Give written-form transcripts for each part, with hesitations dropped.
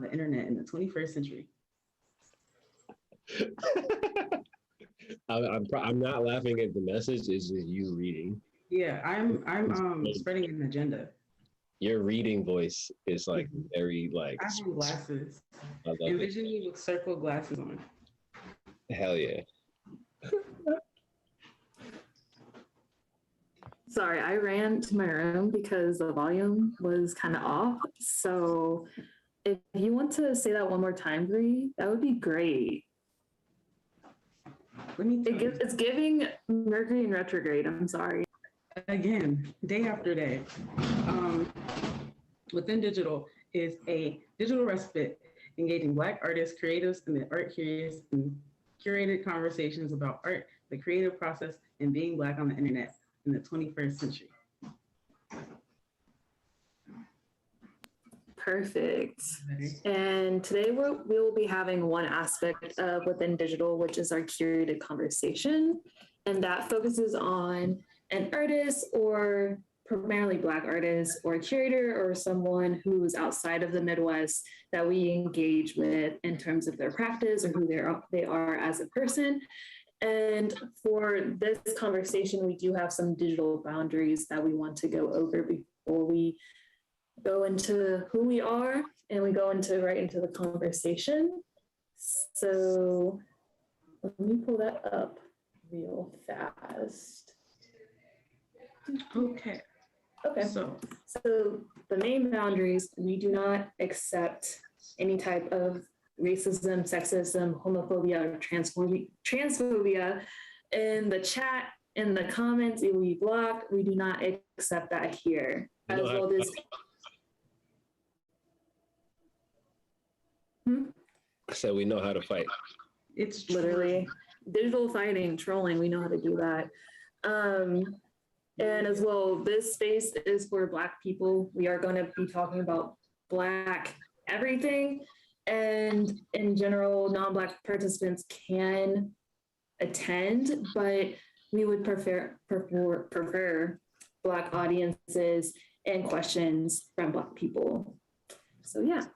the internet in the 21st century. I'm not laughing at the message. It's just you reading. Yeah, I'm spreading an agenda. Your reading voice is like very like. I have glasses. I love Envision me with circle glasses on. Hell yeah. Sorry, I ran to my room because the volume was kind of off. So if you want to say that one more time, Bree, that would be great. It's giving Mercury in retrograde. I'm sorry. Again, day after day. Within Digital is a digital respite engaging Black artists, creatives, and the art curious in curated conversations about art, the creative process, and being Black on the internet in the 21st century. Perfect. And today we will be having one aspect of Within Digital, which is our curated conversation. And that focuses on an artist or primarily Black artist or a curator or someone who's outside of the Midwest that we engage with in terms of their practice or who they are as a person. And for this conversation, we do have some digital boundaries that we want to go over before we go into who we are and we go right into the conversation. So let me pull that up real fast. Okay. So the main boundaries, we do not accept any type of racism, sexism, homophobia, or transphobia in the chat, in the comments. It will be blocked. We do not accept that here. As well as I said we know how to fight. It's literally digital fighting, trolling. We know how to do that. And as well, this space is for Black people. We are going to be talking about Black everything. And in general, non-Black participants can attend, but we would prefer Black audiences and questions from Black people. So yeah.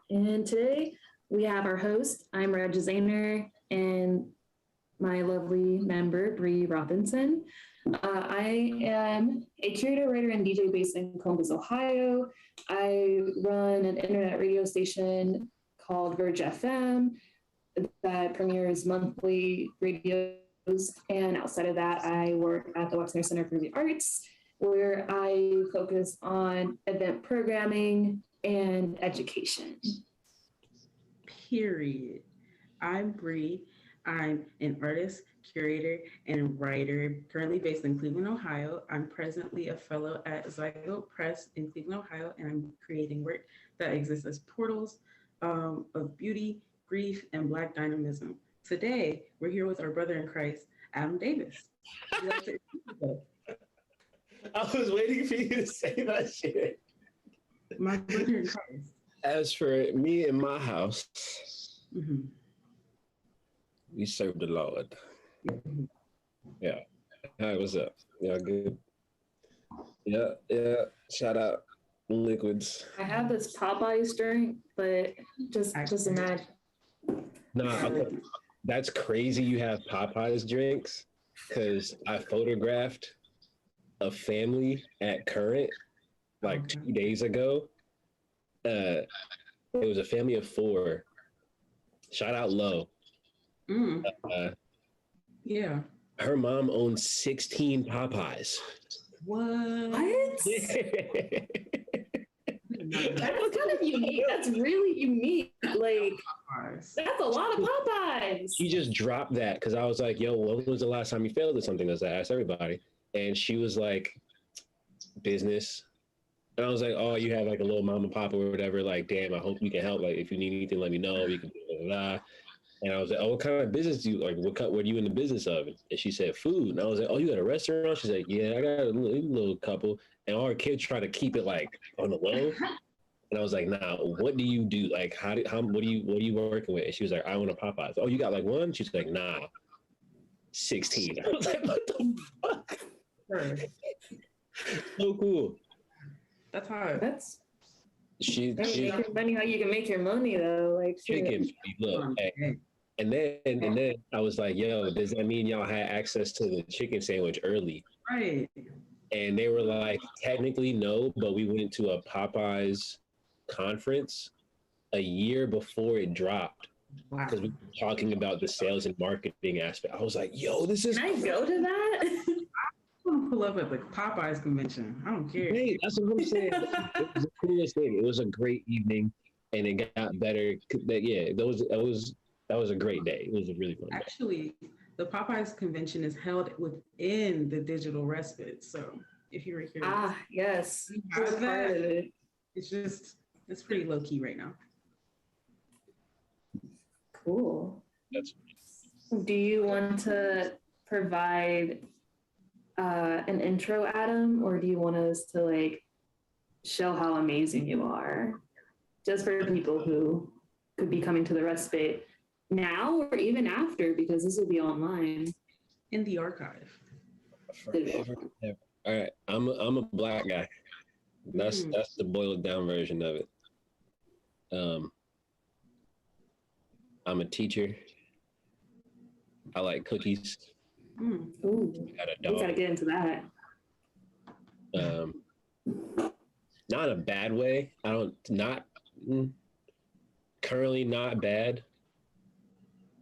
And today we have our host. I'm Raja Zainer, and my lovely member, Bree Robinson. I am a curator, writer, and DJ based in Columbus, Ohio. I run an internet radio station called Verge FM that premieres monthly radios. And outside of that, I work at the Wexner Center for the Arts, where I focus on event programming and education. Period. I'm Bree. I'm an artist, curator, and writer currently based in Cleveland, Ohio. I'm presently a fellow at Zygote Press in Cleveland, Ohio, and I'm creating work that exists as portals of beauty, grief, and Black dynamism. Today, we're here with our brother in Christ, Adam Davis. I was waiting for you to say that shit. My brother in Christ. As for me and my house, we serve the Lord. Yeah. Hi, what's up? Y'all good? Yeah. Shout out liquids. I have this Popeyes drink, but just imagine. No, that's crazy. You have Popeyes drinks, because I photographed a family at Current like 2 days ago. It was a family of 4. Shout out Lo. Yeah. Her mom owns 16 Popeyes. What? That's kind of unique. That's really unique. Like, that's a lot of Popeyes. She just dropped that because I was like, yo, when was the last time you failed at something? As I asked everybody. And she was like, business. And I was like, oh, you have like a little mom and pop or whatever. Like, damn, I hope you can help. Like, if you need anything, let me know. You can blah, blah, blah. And I was like, oh, what kind of business do you, like, what are you in the business of? And she said, food. And I was like, oh, you got a restaurant? She's like, yeah, I got a little couple. And all our kids try to keep it like on the low. And I was like, nah, what do you do? Like, what are you working with? And she was like, I want a Popeyes. Oh, you got like one? She's like, nah, 16. I was like, what the fuck? Sure. So cool. That's hard. she Make your money how you can make your money though. Like chicken. Look, hey, and then I was like, yo, does that mean y'all had access to the chicken sandwich early? Right. And they were like, technically no, but we went to a Popeyes conference a year before it dropped Wow. because we were talking about the sales and marketing aspect. I was like, yo, this is. Can I go to that? I want to pull up at the Popeyes convention. I don't care. Hey, that's what I'm saying. It was the coolest thing. It was a great evening, and it got better. Yeah, that was a great day. It was a really fun day. Actually, the Popeyes convention is held within the digital respite. So if you were curious, yes, have that. It's pretty low key right now. Cool. That's. Do you want to provide an intro, Adam, or do you want us to like show how amazing you are, just for people who could be coming to the respite now or even after, because this will be online in the archive. Forever. All right, I'm a Black guy. That's the boiled down version of it. I'm a teacher. I like cookies. Ooh, Got a dog. we gotta get into that. Not a bad way. Currently not bad.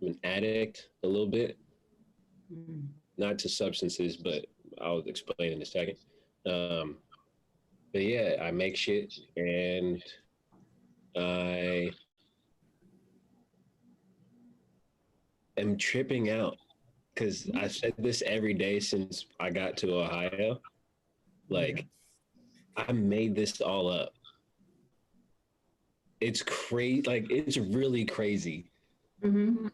I'm an addict a little bit. Not to substances, but I'll explain in a second. But yeah, I make shit and I am tripping out because I've said this every day since I got to Ohio. Like, I made this all up. It's crazy. Like, it's really crazy. You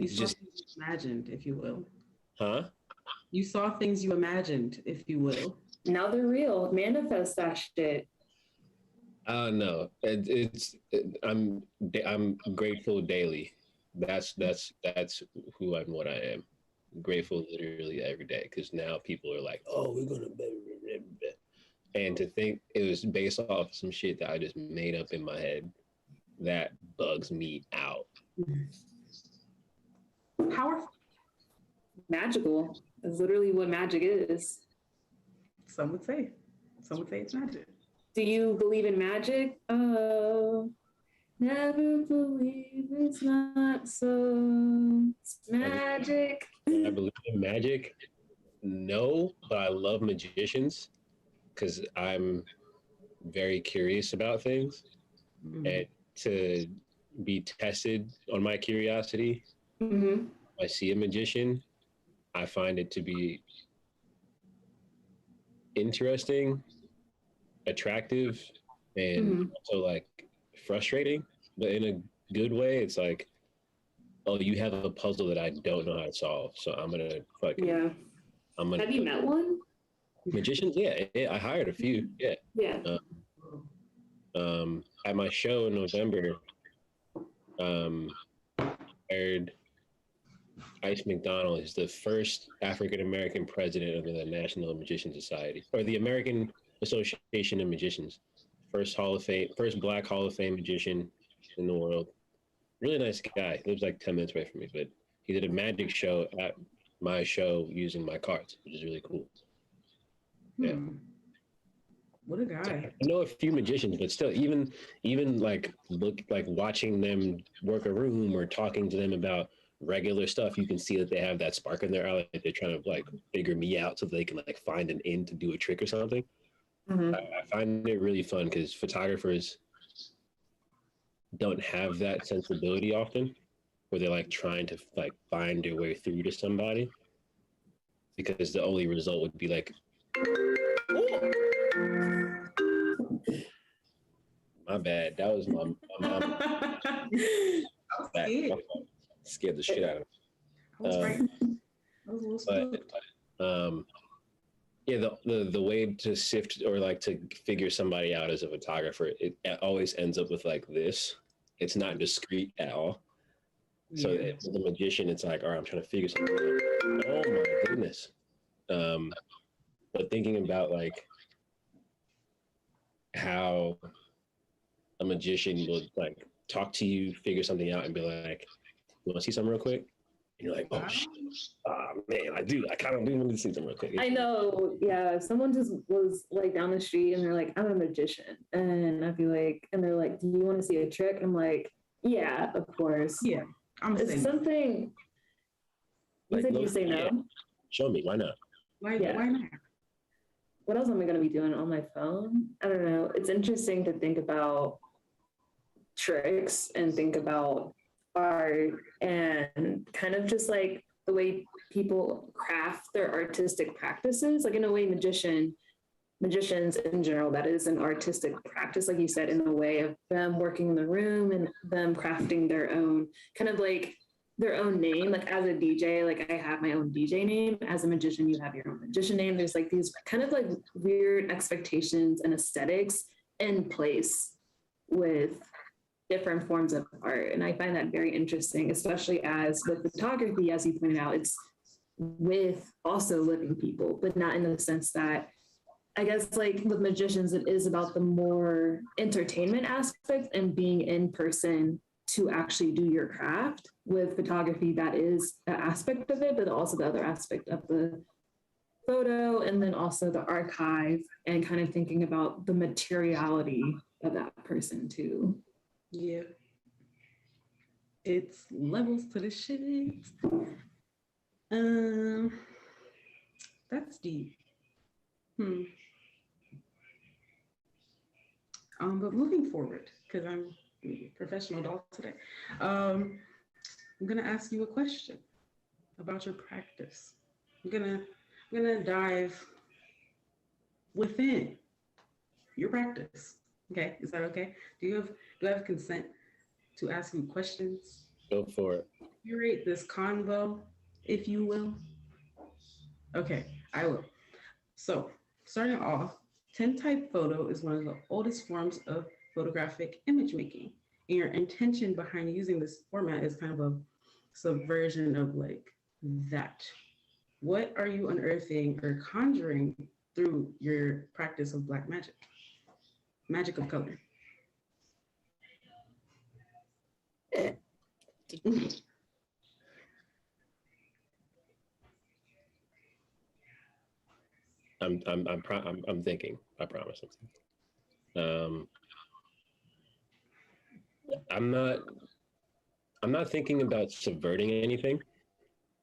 saw things you imagined, if you will. Huh? You saw things you imagined, if you will. Now they're real. Manifest that shit. No. I'm grateful daily. That's who I'm, what I am. Grateful literally every day, because now people are like, oh, we're gonna and to think it was based off some shit that I just made up in my head, that bugs me out. Powerful. Magical is literally what magic is. Some would say it's magic. Do you believe in magic? Oh, never believe it's not so. It's magic. I believe in magic. No, but I love magicians because I'm very curious about things, and to be tested on my curiosity. I see a magician, I find it to be interesting, attractive, and also like frustrating, but in a good way. It's like, oh, you have a puzzle that I don't know how to solve, so I'm gonna fucking. Yeah. I'm gonna. Have you met one? Magicians? Yeah, I hired a few. Yeah. Yeah. At my show in November, hired Ice McDonald is the first African American president of the National Magician Society, or the American Association of Magicians. First Black Hall of Fame magician in the world. Really nice guy. He lives like 10 minutes away from me, but he did a magic show at my show using my cards, which is really cool. Yeah. What a guy. I know a few magicians, but still, even like watching them work a room or talking to them about regular stuff, you can see that they have that spark in their eye. Like they're trying to like figure me out so they can like find an in to do a trick or something. I find it really fun because photographers don't have that sensibility often, where they're like trying to like find their way through to somebody, because the only result would be like, my bad. That was my mom. Scared the shit out of me. I was right. I was a little spooked. Yeah, the way to sift or like to figure somebody out as a photographer, it always ends up with like this. It's not discreet at all. So the magician, it's like, all right, I'm trying to figure something out. Oh my goodness. But thinking about like how a magician will like talk to you, figure something out, and be like, "You want to see something real quick?" And you're like, "Oh shit, man, I kind of do want to see something real quick." I know. Yeah. Someone just was like down the street and they're like, I'm a magician. And I'd be like, and they're like, do you want to see a trick? I'm like, yeah, of course. Yeah, I'm It's saying. something. You Like, said you say no? yeah. Show me. Why not? Why not? What else am I going to be doing on my phone? I don't know. It's interesting to think about tricks and think about art and kind of just like the way people craft their artistic practices. Like in a way, magicians in general, that is an artistic practice, like you said, in a way of them working in the room and them crafting their own kind of like their own name. Like as a DJ, like I have my own DJ name. As a magician, you have your own magician name. There's like these kind of like weird expectations and aesthetics in place with different forms of art. And I find that very interesting, especially as with photography, as you pointed out, it's with also living people, but not in the sense that, I guess like with magicians, it is about the more entertainment aspect and being in person to actually do your craft. With photography, that is an aspect of it, but also the other aspect of the photo, and then also the archive and kind of thinking about the materiality of that person too. Yeah. It's levels to the shit. That's deep. But moving forward, because I'm a professional adult today, I'm gonna ask you a question about your practice. I'm gonna dive within your practice. Okay, is that okay? Do I have consent to ask you questions? Go for it. Curate this convo, if you will. Okay, I will. So, starting off, tintype photo is one of the oldest forms of photographic image making. And your intention behind using this format is kind of a subversion of like that. What are you unearthing or conjuring through your practice of Black magic? Magic of color. I'm thinking. I promise. I'm not thinking about subverting anything.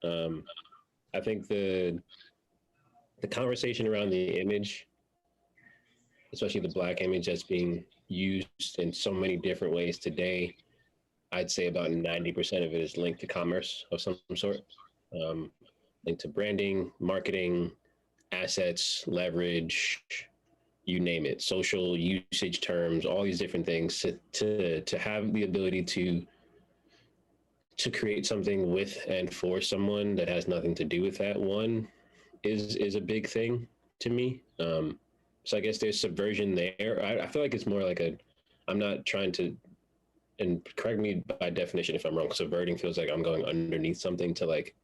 I think the conversation around the image, especially the Black image that's being used in so many different ways today, I'd say about 90% of it is linked to commerce of some sort, linked to branding, marketing, assets, leverage, you name it, social usage terms, all these different things to have the ability to create something with and for someone that has nothing to do with that one is a big thing to me. So I guess there's subversion there. I feel like it's more like I'm not trying to, and correct me by definition if I'm wrong, subverting feels like I'm going underneath something to like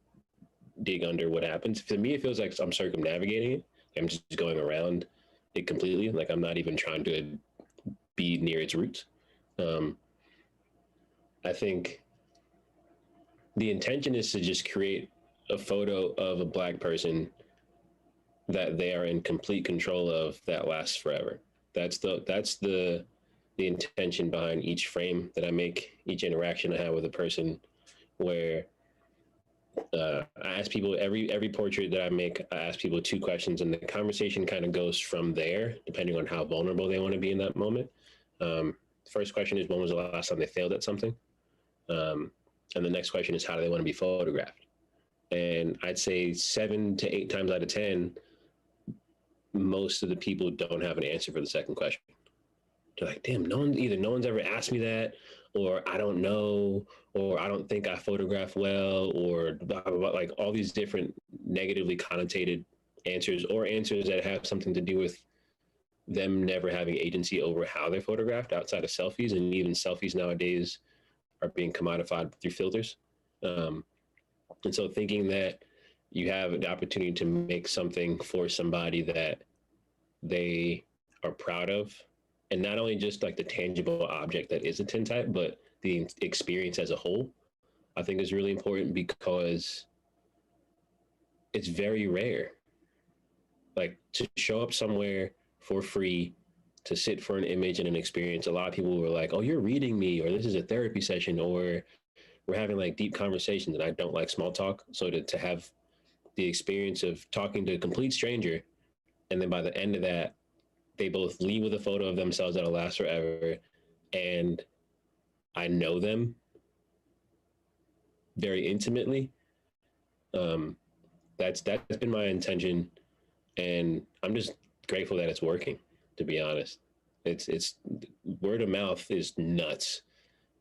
dig under what happens. For me, it feels like I'm circumnavigating it. I'm just going around it completely. Like I'm not even trying to be near its roots. I think the intention is to just create a photo of a Black person that they are in complete control of that lasts forever. That's the intention behind each frame that I make, each interaction I have with a person, where I ask people every portrait that I make, I ask people 2 questions, and the conversation kind of goes from there, depending on how vulnerable they want to be in that moment. First question is, when was the last time they failed at something? And the next question is, how do they want to be photographed? And I'd say 7 to 8 times out of 10, most of the people don't have an answer for the second question. They're like, damn, no one's ever asked me that, or I don't know, or I don't think I photograph well, or blah, blah, blah, like all these different negatively connotated answers, or answers that have something to do with them never having agency over how they're photographed outside of selfies. And even selfies nowadays are being commodified through filters. And so thinking that you have the opportunity to make something for somebody that they are proud of and not only just like the tangible object that is a tintype, but the experience as a whole, I think is really important because it's very rare. Like to show up somewhere for free, to sit for an image and an experience. A lot of people were like, "Oh, you're reading me," or "This is a therapy session," or "We're having like deep conversations." And I don't like small talk, so to have the experience of talking to a complete stranger, and then by the end of that, they both leave with a photo of themselves that'll last forever, and I know them very intimately. Um, that's been my intention, and I'm just grateful that it's working. To be honest, it's word of mouth is nuts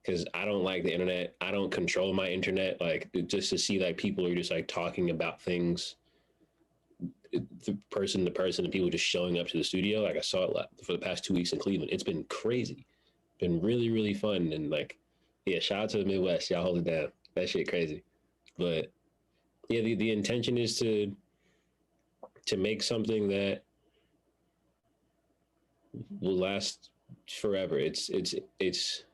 because I don't like the internet. I don't control my internet. Like just to see like people are just like talking about things, person to person, and people just showing up to the studio. Like I saw it for the past 2 weeks in Cleveland. It's been crazy. Been really really fun, and like yeah, shout out to the Midwest. Y'all hold it down. That shit crazy. But yeah, the intention is to make something that will last forever. It's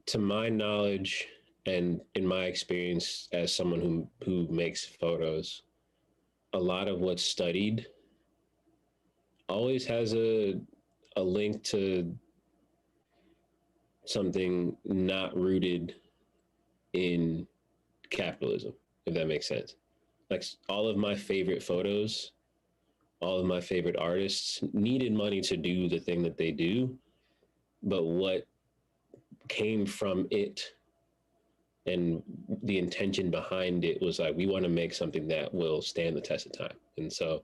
to my knowledge and in my experience as someone who makes photos, a lot of what's studied always has a link to something not rooted in capitalism, if that makes sense. Like all of my favorite photos, all of my favorite artists needed money to do the thing that they do, but what came from it and the intention behind it was like we want to make something that will stand the test of time. And so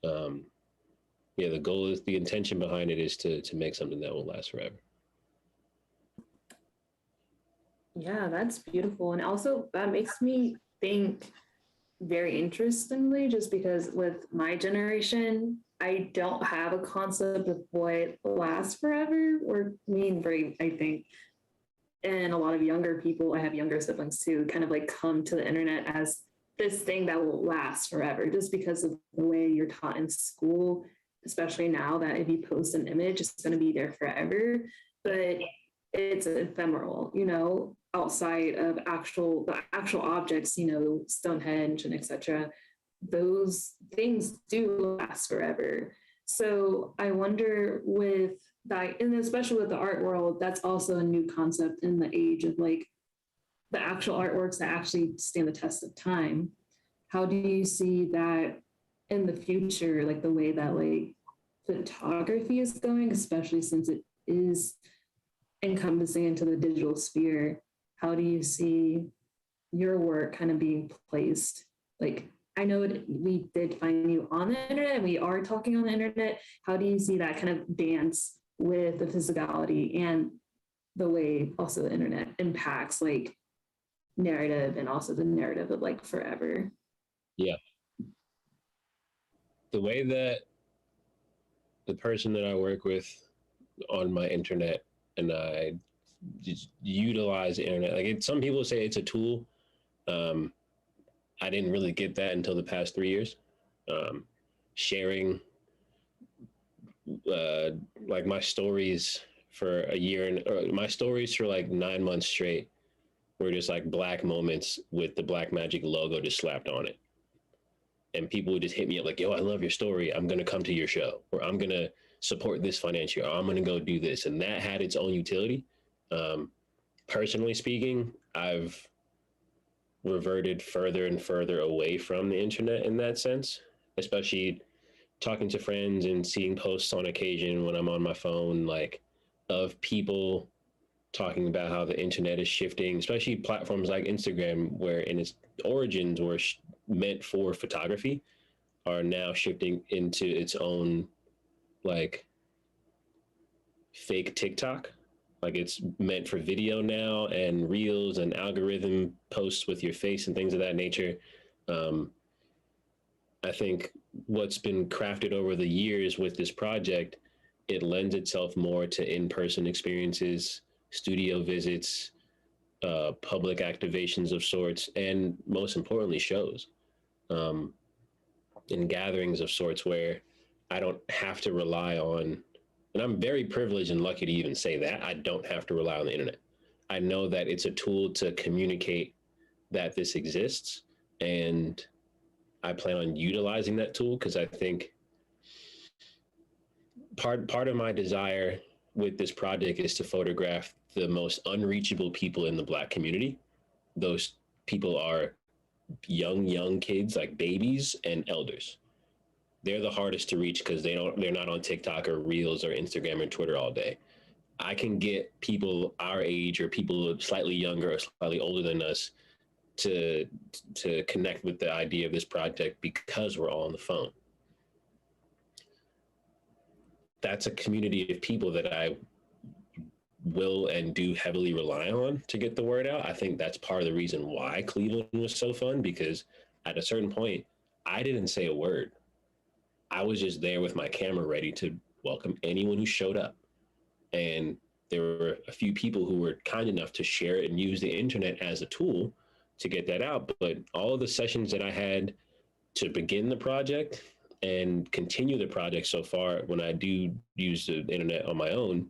um yeah, the goal is, the intention behind it is to make something that will last forever. Yeah, that's beautiful. And also that makes me think very interestingly, just because with my generation, I don't have a concept of what lasts forever or mean very, I think. And a lot of younger people, I have younger siblings too, kind of like come to the internet as this thing that will last forever, just because of the way you're taught in school, especially now that if you post an image, it's going to be there forever. But it's ephemeral, outside of the actual objects, Stonehenge and etc. Those things do last forever. So I wonder with that, and especially with the art world, that's also a new concept in the age of like the actual artworks that actually stand the test of time. How do you see that in the future, like the way that like photography is going, especially since it is encompassing into the digital sphere? How do you see your work kind of being placed? Like, I know we did find you on the internet and we are talking on the internet. How do you see that kind of dance with the physicality and the way also the internet impacts like narrative and also the narrative of like forever? Yeah. The way that the person that I work with on my internet and I just utilize the internet, like some people say it's a tool. I didn't really get that until the past 3 years. Sharing like my stories for a year and my stories for like 9 months straight were just like black moments with the Black Magic logo just slapped on it. And people would just hit me up like, yo, I love your story. I'm going to come to your show, or I'm going to support this financially, or I'm going to go do this. And that had its own utility. Personally speaking, I've reverted further and further away from the internet in that sense, especially talking to friends and seeing posts on occasion when I'm on my phone, like of people talking about how the internet is shifting, especially platforms like Instagram, where in its origins were meant for photography, are now shifting into its own like fake TikTok. Like it's meant for video now and reels and algorithm posts with your face and things of that nature. I think what's been crafted over the years with this project, it lends itself more to in-person experiences, studio visits, public activations of sorts, and most importantly, shows and gatherings of sorts where I don't have to rely on And I'm very privileged and lucky to even say that. I don't have to rely on the internet. I know that it's a tool to communicate that this exists. And I plan on utilizing that tool because I think part of my desire with this project is to photograph the most unreachable people in the Black community. Those people are young kids, like babies and elders. They're the hardest to reach because they're not on TikTok or Reels or Instagram or Twitter all day. I can get people our age or people slightly younger or slightly older than us to connect with the idea of this project because we're all on the phone. That's a community of people that I will and do heavily rely on to get the word out. I think that's part of the reason why Cleveland was so fun, because at a certain point, I didn't say a word. I was just there with my camera ready to welcome anyone who showed up. And there were a few people who were kind enough to share it and use the internet as a tool to get that out. But all of the sessions that I had to begin the project and continue the project so far, when I do use the internet on my own,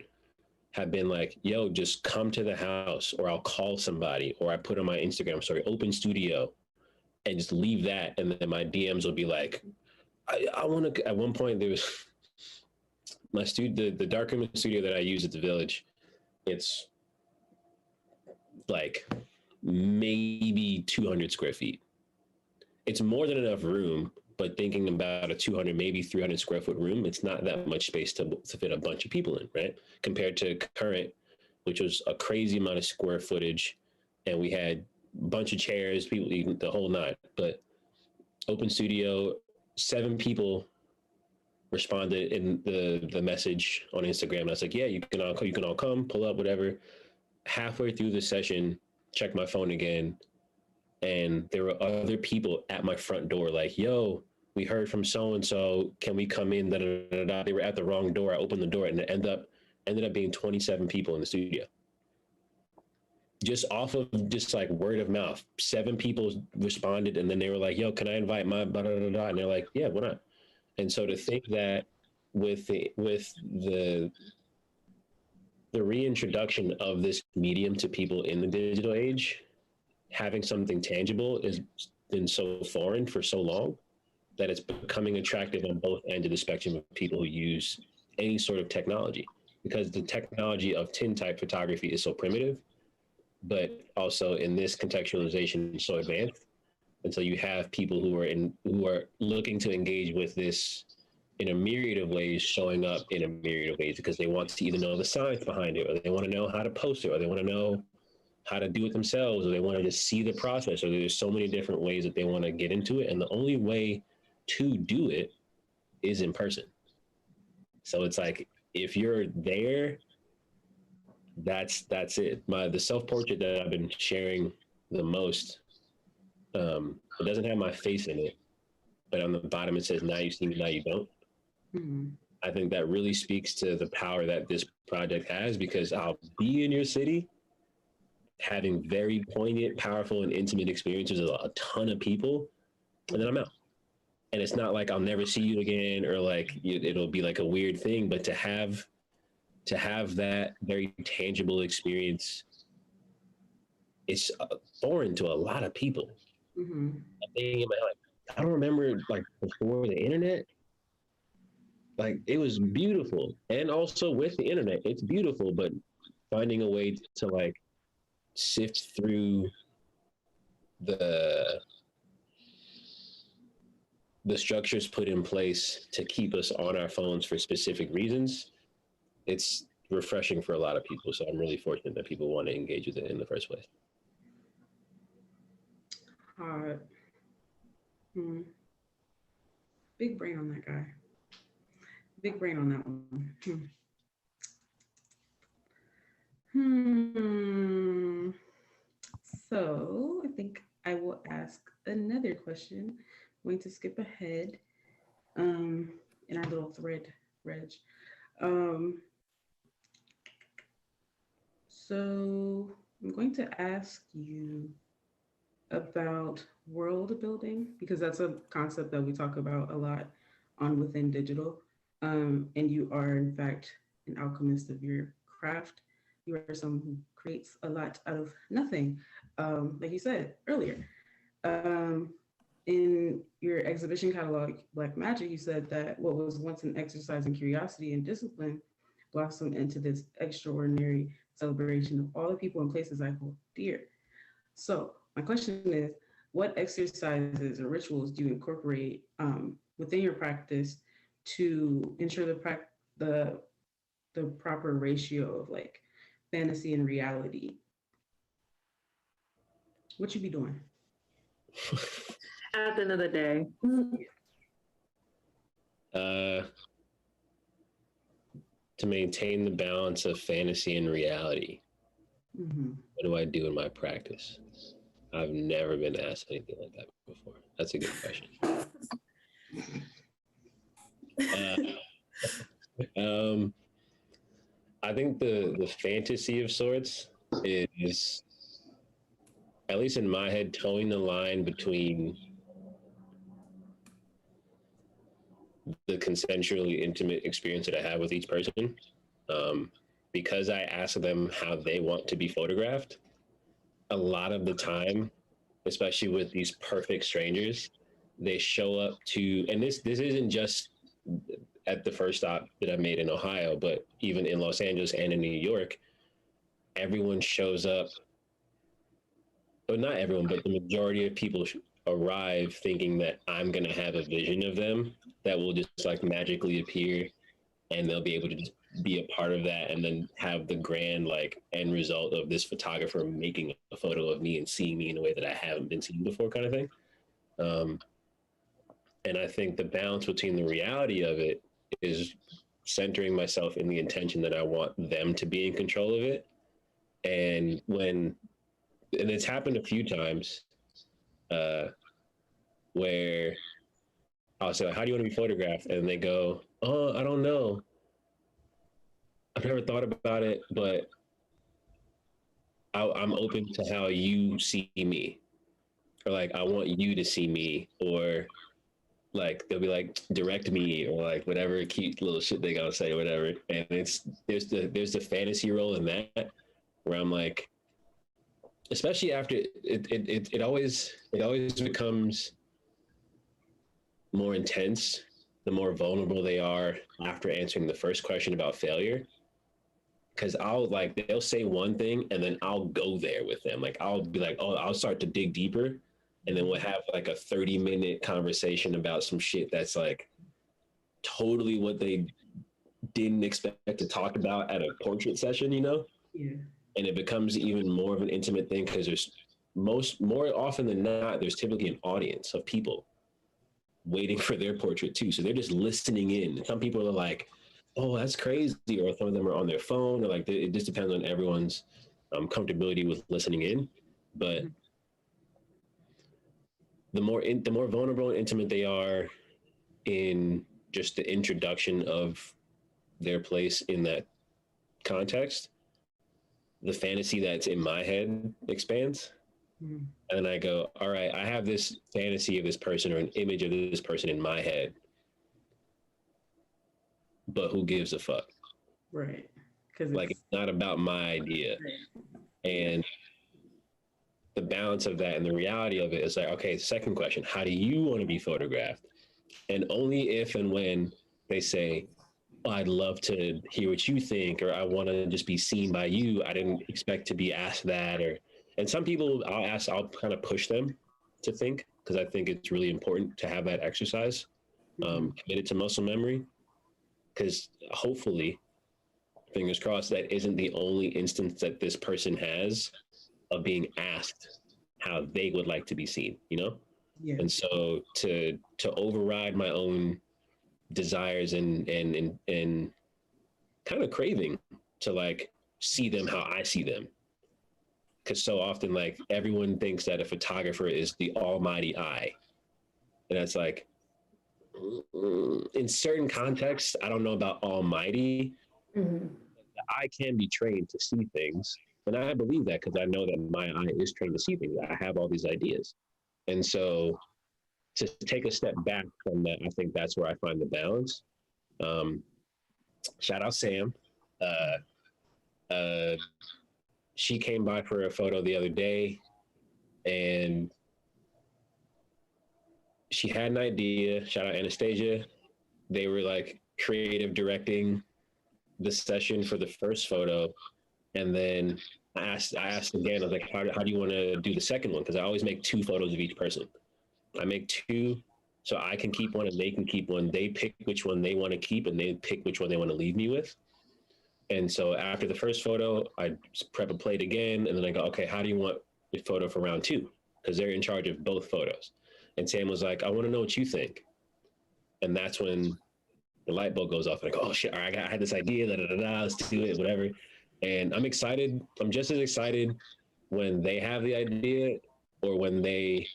have been like, yo, just come to the house, or I'll call somebody, or I put on my Instagram story, open studio, and just leave that. And then my DMs will be like, I want to, at one point there was my the darkroom studio that I use at the Village. It's like maybe 200 square feet. It's more than enough room, but thinking about a 200, maybe 300 square foot room, it's not that much space to fit a bunch of people in, right? Compared to Current, which was a crazy amount of square footage. And we had a bunch of chairs, people eating the whole night. But open studio, 7 people responded in the message on Instagram. I was like, yeah, you can all come, pull up, whatever. Halfway through the session, check my phone again, and there were other people at my front door like, yo, we heard from so-and-so, can we come in? Da, da, da, da. They were at the wrong door. I opened the door, and it ended up being 27 people in the studio. Just off of just like word of mouth. 7 people responded, and then they were like, yo, can I invite my blah, blah, blah, blah? And they're like, yeah, why not? And so to think that with the reintroduction of this medium to people in the digital age, having something tangible has been so foreign for so long that it's becoming attractive on both ends of the spectrum of people who use any sort of technology, because the technology of tintype photography is so primitive, but also in this contextualization so advanced. And so you have people who are looking to engage with this in a myriad of ways, showing up in a myriad of ways because they want to either know the science behind it, or they want to know how to post it, or they want to know how to do it themselves, or they want to just see the process, or there's so many different ways that they want to get into it. And the only way to do it is in person. So it's like, if you're there, that's it. The self-portrait that I've been sharing the most, it doesn't have my face in it, but on the bottom it says, now you see me, now you don't. Mm-hmm. I think that really speaks to the power that this project has, because I'll be in your city having very poignant, powerful, and intimate experiences with a ton of people, and then I'm out. And it's not like I'll never see you again, or like it'll be like a weird thing, but to have that very tangible experience, it's foreign to a lot of people. Mm-hmm. I'm thinking in my head, like, I don't remember like before the internet, like it was beautiful. And also with the internet, it's beautiful, but finding a way to like sift through the structures put in place to keep us on our phones for specific reasons, it's refreshing for a lot of people. So I'm really fortunate that people want to engage with it in the first place. Big brain on that guy. Big brain on that one. So I think I will ask another question. I'm going to skip ahead in our little thread, Reg. So I'm going to ask you about world building, because that's a concept that we talk about a lot on Within Digital. And you are, in fact, an alchemist of your craft. You are someone who creates a lot out of nothing, like you said earlier. Um, in your exhibition catalog, Black Magic, you said that what was once an exercise in curiosity and discipline blossomed into this extraordinary celebration of all the people and places I hold dear. So, my question is, what exercises or rituals do you incorporate within your practice to ensure the the proper ratio of like fantasy and reality? What you be doing? At the end of the day. To maintain the balance of fantasy and reality, what do I do in my practice? I've never been asked anything like that before. That's a good question. I think the fantasy of sorts is, at least in my head, towing the line between the consensually intimate experience that I have with each person. Because I ask them how they want to be photographed, a lot of the time, especially with these perfect strangers, they show up to, and this isn't just at the first stop that I made in Ohio, but even in Los Angeles and in New York, everyone shows up, but not everyone, but the majority of people arrive thinking that I'm going to have a vision of them that will just like magically appear, and they'll be able to just be a part of that, and then have the grand like end result of this photographer making a photo of me and seeing me in a way that I haven't been seen before, kind of thing. And I think the balance between the reality of it is centering myself in the intention that I want them to be in control of it. And it's happened a few times where I'll say, like, how do you want to be photographed? And they go, oh, I don't know. I've never thought about it, but I'm open to how you see me. Or like, I want you to see me. Or like, they'll be like, direct me, or like whatever cute little shit they gotta say or whatever. And there's the fantasy role in that, where I'm like, especially after it always becomes more intense the more vulnerable they are after answering the first question about failure. Because they'll say one thing and then I'll go there with them. Like, I'll be like, oh, I'll start to dig deeper. And then we'll have like a 30-minute conversation about some shit that's like totally what they didn't expect to talk about at a portrait session, you know? Yeah. And it becomes even more of an intimate thing because there's more often than not, there's typically an audience of people waiting for their portrait too. So they're just listening in. Some people are like, oh, that's crazy. Or some of them are on their phone, or like, it just depends on everyone's comfortability with listening in. But the more vulnerable and intimate they are in just the introduction of their place in that context, the fantasy that's in my head expands. And then I go, all right, I have this fantasy of this person or an image of this person in my head, but who gives a fuck? Right. Because like, it's not about my idea. Right. And the balance of that and the reality of it is like, okay, second question, how do you want to be photographed? And only if and when they say, oh, I'd love to hear what you think, or I want to just be seen by you, I didn't expect to be asked that. And some people I'll kind of push them to think, because I think it's really important to have that exercise committed to muscle memory, because hopefully, fingers crossed, that isn't the only instance that this person has of being asked how they would like to be seen, you know? Yeah. And so to override my own desires and kind of craving to like see them how I see them. Because so often, like, everyone thinks that a photographer is the almighty eye. And that's like, in certain contexts, I don't know about almighty. The eye can be trained to see things. And I believe that because I know that my eye is trained to see things. I have all these ideas. And so to take a step back from that, I think that's where I find the balance. Shout out Sam. Uh, she came by for a photo the other day, and she had an idea. Shout out Anastasia. They were like creative directing the session for the first photo, and then I asked again. I was like, how do you want to do the second one? Because I always make 2 photos of each person. I make 2 so I can keep one and they can keep one. They pick which one they want to keep and they pick which one they want to leave me with. And so after the first photo, I prep a plate again, and then I go, okay, how do you want the photo for round 2? Because they're in charge of both photos. And Sam was like, I want to know what you think. And that's when the light bulb goes off. And I go, oh shit, all right, I had this idea, let's do it, whatever. And I'm excited. I'm just as excited when they have the idea or when they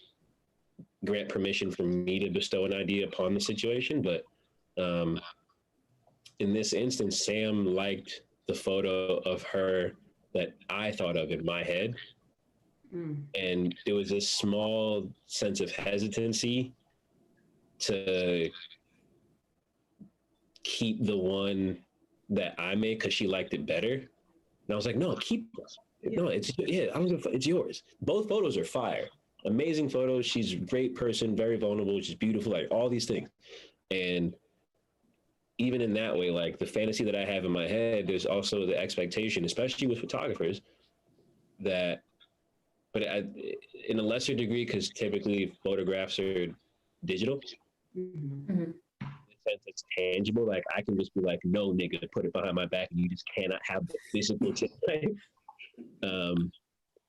grant permission for me to bestow an idea upon the situation. But in this instance, Sam liked the photo of her that I thought of in my head. And there was this small sense of hesitancy to keep the one that I made because she liked it better. And I was like, no, keep it. No, I don't know if it's yours. Both photos are fire. Amazing photos. She's a great person, very vulnerable, she's beautiful, like all these things. And even in that way, like the fantasy that I have in my head, there's also the expectation, especially with photographers, that, but in a lesser degree, because typically photographs are digital. In a sense, it's tangible. Like I can just be like, no, nigga, put it behind my back, and you just cannot have the physical thing.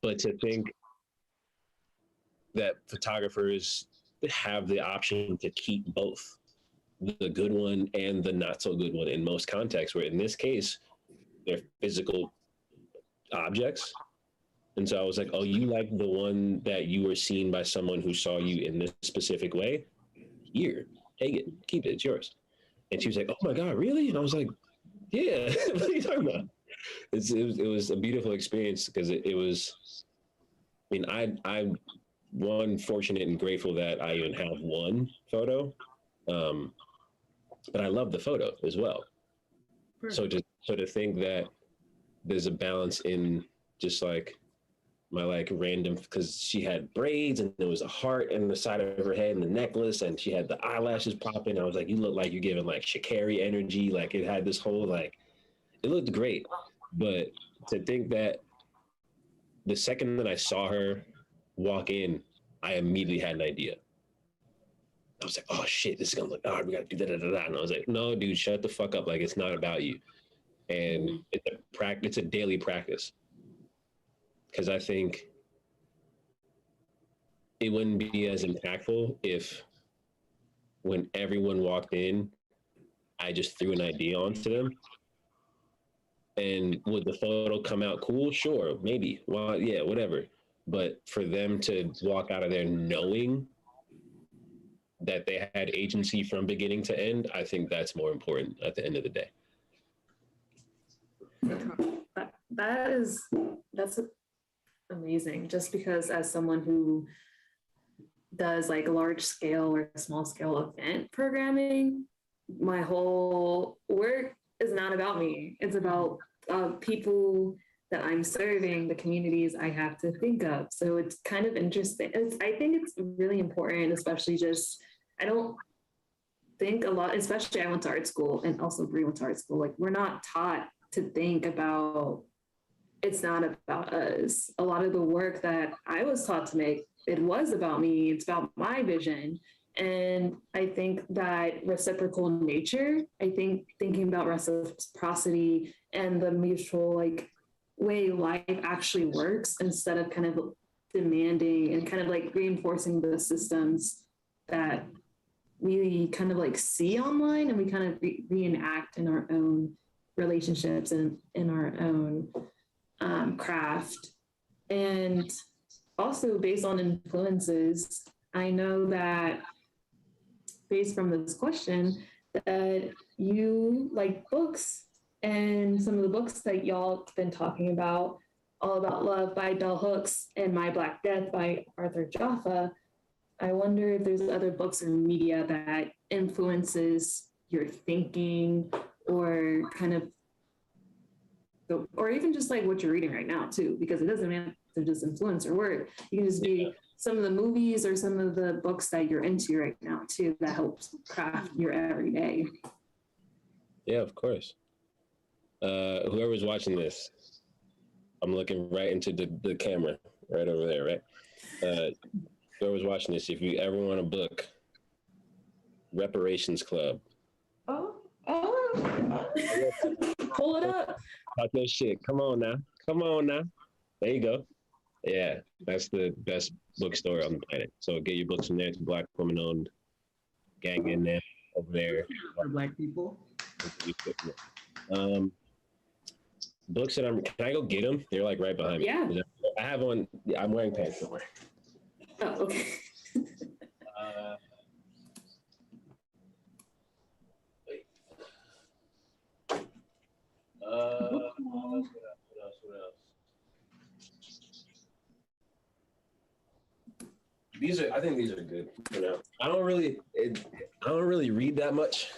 But to think that photographers have the option to keep both the good one and the not so good one in most contexts, where in this case, they're physical objects. And so I was like, oh, you like the one that you were seen by someone who saw you in this specific way? Here, take it, keep it, it's yours. And she was like, oh my God, really? And I was like, yeah, what are you talking about? It was a beautiful experience because it was, I mean, I'm one fortunate and grateful that I even have one photo. But I love the photo as well. So to think that there's a balance in just like my like random, because she had braids and there was a heart in the side of her head and the necklace and she had the eyelashes popping. I was like, you look like you're giving like Sha'Carri energy. Like it had this whole like, it looked great. But to think that the second that I saw her walk in, I immediately had an idea. I was like, oh shit, this is gonna look hard. We gotta do that. And I was like, no, dude, shut the fuck up. Like it's not about you. And it's a daily practice. Because I think it wouldn't be as impactful if when everyone walked in, I just threw an idea onto them. And would the photo come out cool? Sure, maybe. Well, yeah, whatever. But for them to walk out of there knowing that they had agency from beginning to end, I think that's more important at the end of the day. That's amazing. Just because as someone who does like large scale or small scale event programming, my whole work is not about me. It's about people that I'm serving, the communities I have to think of. So it's kind of interesting. I think it's really important, especially just, I don't think a lot, especially I went to art school and also Bree went to art school. Like we're not taught to think about, it's not about us. A lot of the work that I was taught to make, it was about me, it's about my vision. And I think that reciprocal nature, I think thinking about reciprocity and the mutual like way life actually works instead of kind of demanding and kind of like reinforcing the systems that we kind of like see online and we kind of reenact in our own relationships and in our own craft. And also based on influences, I know that based from this question that you like books, and some of the books that y'all been talking about, All About Love by Bell Hooks and My Black Death by Arthur Jaffa. I wonder if there's other books or media that influences your thinking or kind of So, or even just like what you're reading right now too, because it doesn't have to just influence your work. You can just be some of the movies or some of the books that you're into right now too, that helps craft your everyday. Yeah, of course. Whoever's watching this, I'm looking right into the camera right over there, right? Whoever's watching this, if you ever want a book, Reparations Club. Oh. Pull it up. Talk that shit. Come on now. There you go. Yeah, that's the best bookstore on the planet. So get your books from there. It's a Black woman-owned gang in there, over there. For Black people. Books that can I go get them? They're like right behind me. Yeah. I have one. I'm wearing pants somewhere. Oh, okay. What else? I think these are good. You know, I don't really read that much.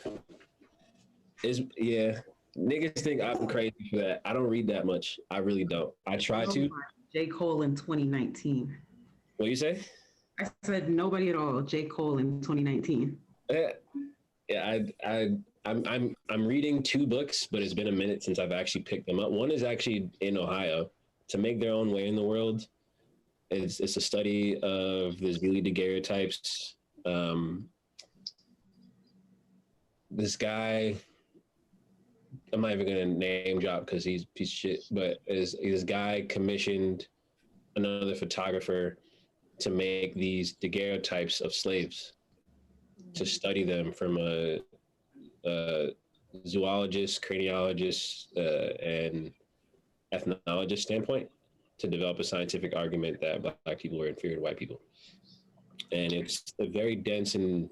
Niggas think I'm crazy for that. I don't read that much. I really don't. I try to. J. Cole in 2019. What you say? I said nobody at all. J. Cole in 2019. Yeah, I'm reading 2 books, but it's been a minute since I've actually picked them up. One is actually in Ohio, To Make Their Own Way in the World. It's a study of the Zili daguerreotypes. This guy, I'm not even gonna name drop because he's a piece of shit, but this guy commissioned another photographer to make these daguerreotypes of slaves, to study them from a zoologist, craniologist, and ethnologist standpoint, to develop a scientific argument that Black people were inferior to white people. And it's a very dense and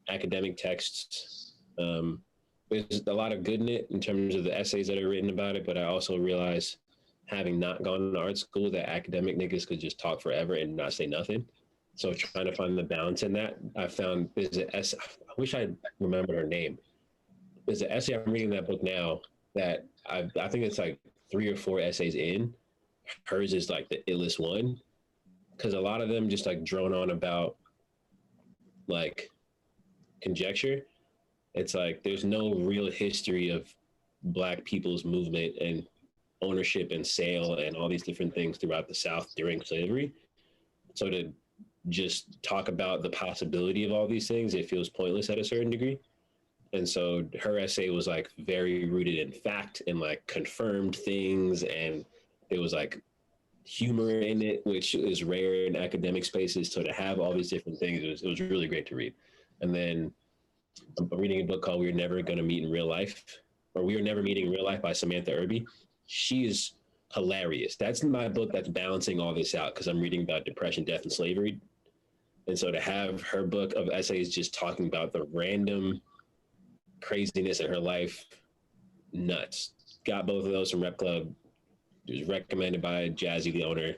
academic text. There's a lot of good in it in terms of the essays that are written about it, but I also realize, having not gone to art school, that academic niggas could just talk forever and not say nothing. So trying to find the balance in that, I found there's an essay, I wish I remembered her name. There's an essay I'm reading in that book now that I think it's like 3 or 4 essays in. Hers is like the illest one, because a lot of them just like drone on about like conjecture. It's like there's no real history of Black people's movement and ownership and sale and all these different things throughout the South during slavery. So to just talk about the possibility of all these things, it feels pointless at a certain degree. And so her essay was like very rooted in fact and like confirmed things, and it was like humor in it, which is rare in academic spaces. So to have all these different things, it was really great to read. And then I'm reading a book called We're Never Gonna Meet in Real Life, or We Are Never Meeting in Real Life by Samantha Irby. She is hilarious. That's my book that's balancing all this out, because I'm reading about depression, death, and slavery. And so to have her book of essays just talking about the random craziness in her life, nuts. Got both of those from Rep Club. It was recommended by Jazzy, the owner.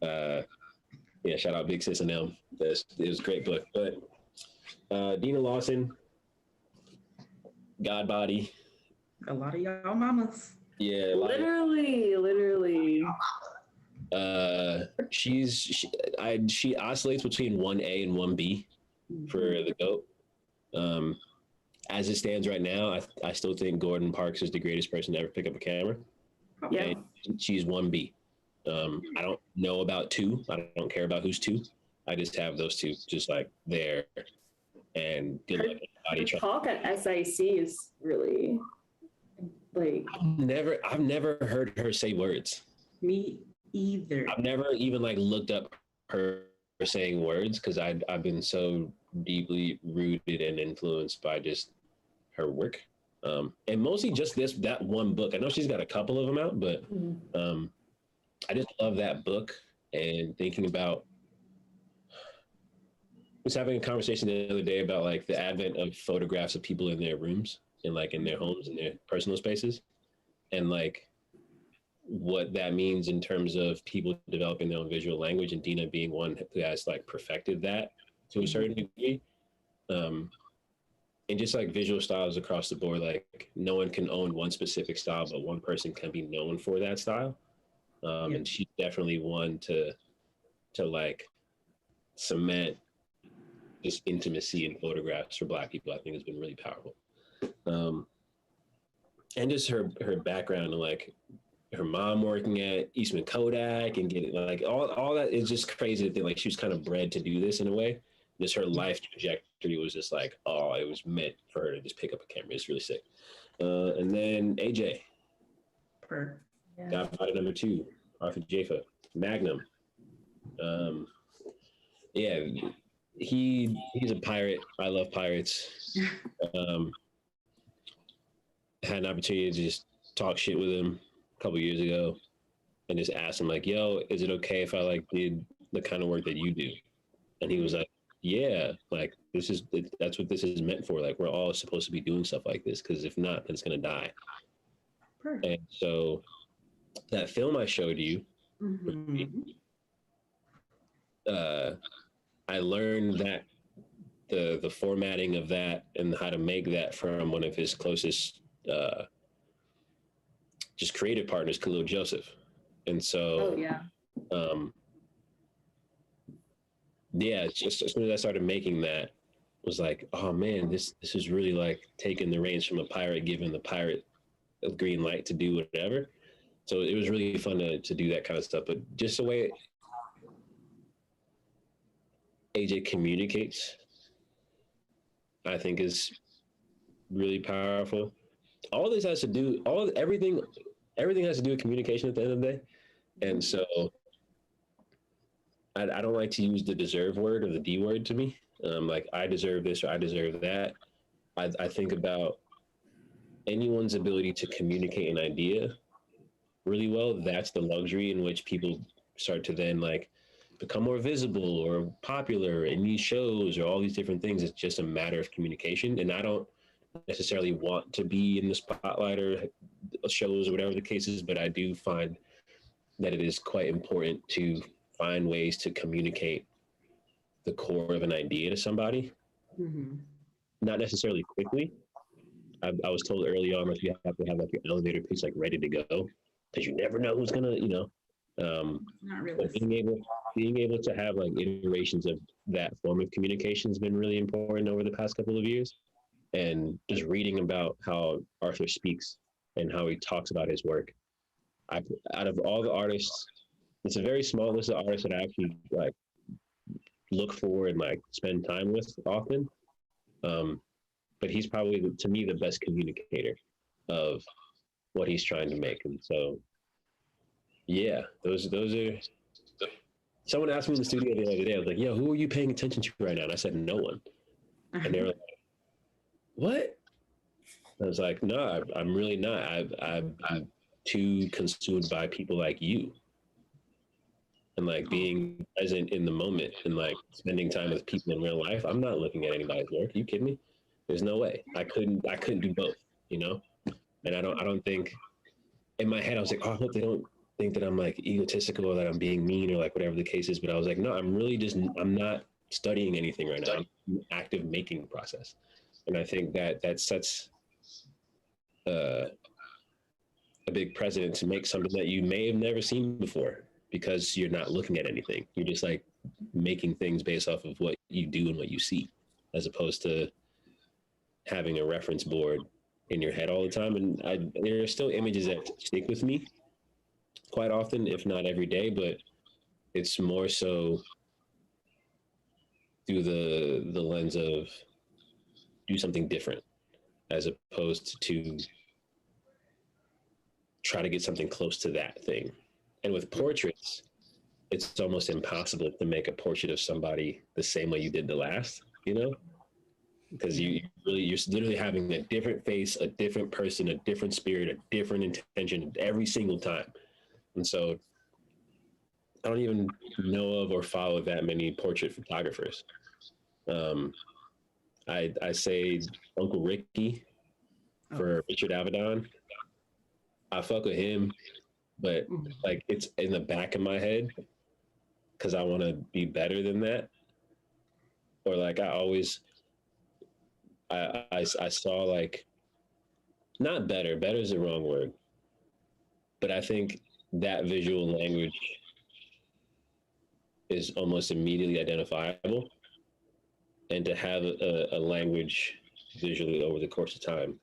Yeah, shout out Big Sis and them. It was a great book. But Dina Lawson, God Body. A lot of y'all mamas. Yeah, Literally. She oscillates between 1A and 1B for the GOAT. As it stands right now, I still think Gordon Parks is the greatest person to ever pick up a camera. Yeah. And she's 1B. I don't know about 2. I don't care about who's 2. I just have those 2 just like there. And good luck. Her talk at SIC is really like. I've never heard her say words. Me either. I've never even like looked up her saying words, because I've been so deeply rooted and influenced by just her work, and mostly just that one book. I know she's got a couple of them out, but I just love that book. And thinking about, I was having a conversation the other day about like the advent of photographs of people in their rooms and like in their homes and their personal spaces, and like what that means in terms of people developing their own visual language, and Dina being one who has like perfected that to a certain degree. and just like visual styles across the board, like no one can own one specific style, but one person can be known for that style. And she's definitely one to like cement this intimacy in photographs for Black people. I think has been really powerful. And just her background and like her mom working at Eastman Kodak and getting like all that is just crazy to think like she was kind of bred to do this in a way. Just her life trajectory was just like, oh, it was meant for her to just pick up a camera. It's really sick. And then AJ, Godfather #2, Arthur Jafa, Magnum. Yeah, he's a pirate. I love pirates. Had an opportunity to just talk shit with him a couple years ago and just asked him like, yo, is it okay if I like did the kind of work that you do? And he was like, yeah, like that's what this is meant for. Like we're all supposed to be doing stuff like this because if not, then it's gonna die. And so that film I showed you, I learned that the formatting of that and how to make that from one of his closest just creative partners, Khalil Joseph. And so just as soon as I started making that, was like, oh man, this is really like taking the reins from a pirate, giving the pirate a green light to do whatever. So it was really fun to do that kind of stuff. But just the way AJ communicates, I think is really powerful. All this has to do, everything has to do with communication at the end of the day. And so I don't like to use the deserve word or the D word to me. Like I deserve this or I deserve that. I think about anyone's ability to communicate an idea really well. That's the luxury in which people start to then like become more visible or popular in these shows or all these different things. It's just a matter of communication. And I don't necessarily want to be in the spotlight or shows or whatever the case is, but I do find that it is quite important to find ways to communicate the core of an idea to somebody, not necessarily quickly. I was told early on that you have to have like your elevator pitch like ready to go because you never know who's gonna, not realistic. Being able to have like iterations of that form of communication has been really important over the past couple of years. And just reading about how Arthur speaks and how he talks about his work. Out of all the artists, it's a very small list of artists that I actually like look for and like spend time with often. But he's probably, to me, the best communicator of what he's trying to make. And so, yeah, those are. Someone asked me in the studio the other day, I was like, yo, who are you paying attention to right now? And I said, no one. And they were like, what? I was like, no, I'm really not. I'm too consumed by people like you. And like being present in the moment and like spending time with people in real life. I'm not looking at anybody's work. Are you kidding me? There's no way. I couldn't do both, And I don't think in my head I was like, oh, I hope they don't think that I'm like egotistical or that I'm being mean or like whatever the case is. But I was like, no, I'm not studying anything right now. I'm in an active making process. And I think that sets a big precedent to make something that you may have never seen before because you're not looking at anything. You're just like making things based off of what you do and what you see, as opposed to having a reference board in your head all the time. And there are still images that stick with me quite often, if not every day, but it's more so through the lens of do something different as opposed to try to get something close to that thing. And with portraits, it's almost impossible to make a portrait of somebody the same way you did the last, because you're literally having a different face, a different person, a different spirit, a different intention every single time. And so I don't even know of or follow that many portrait photographers. I say Uncle Ricky for Richard Avedon. I fuck with him, but like it's in the back of my head because I want to be better than that. Or like I always I saw like, not better is the wrong word, but I think that visual language is almost immediately identifiable, and to have a language visually over the course of time,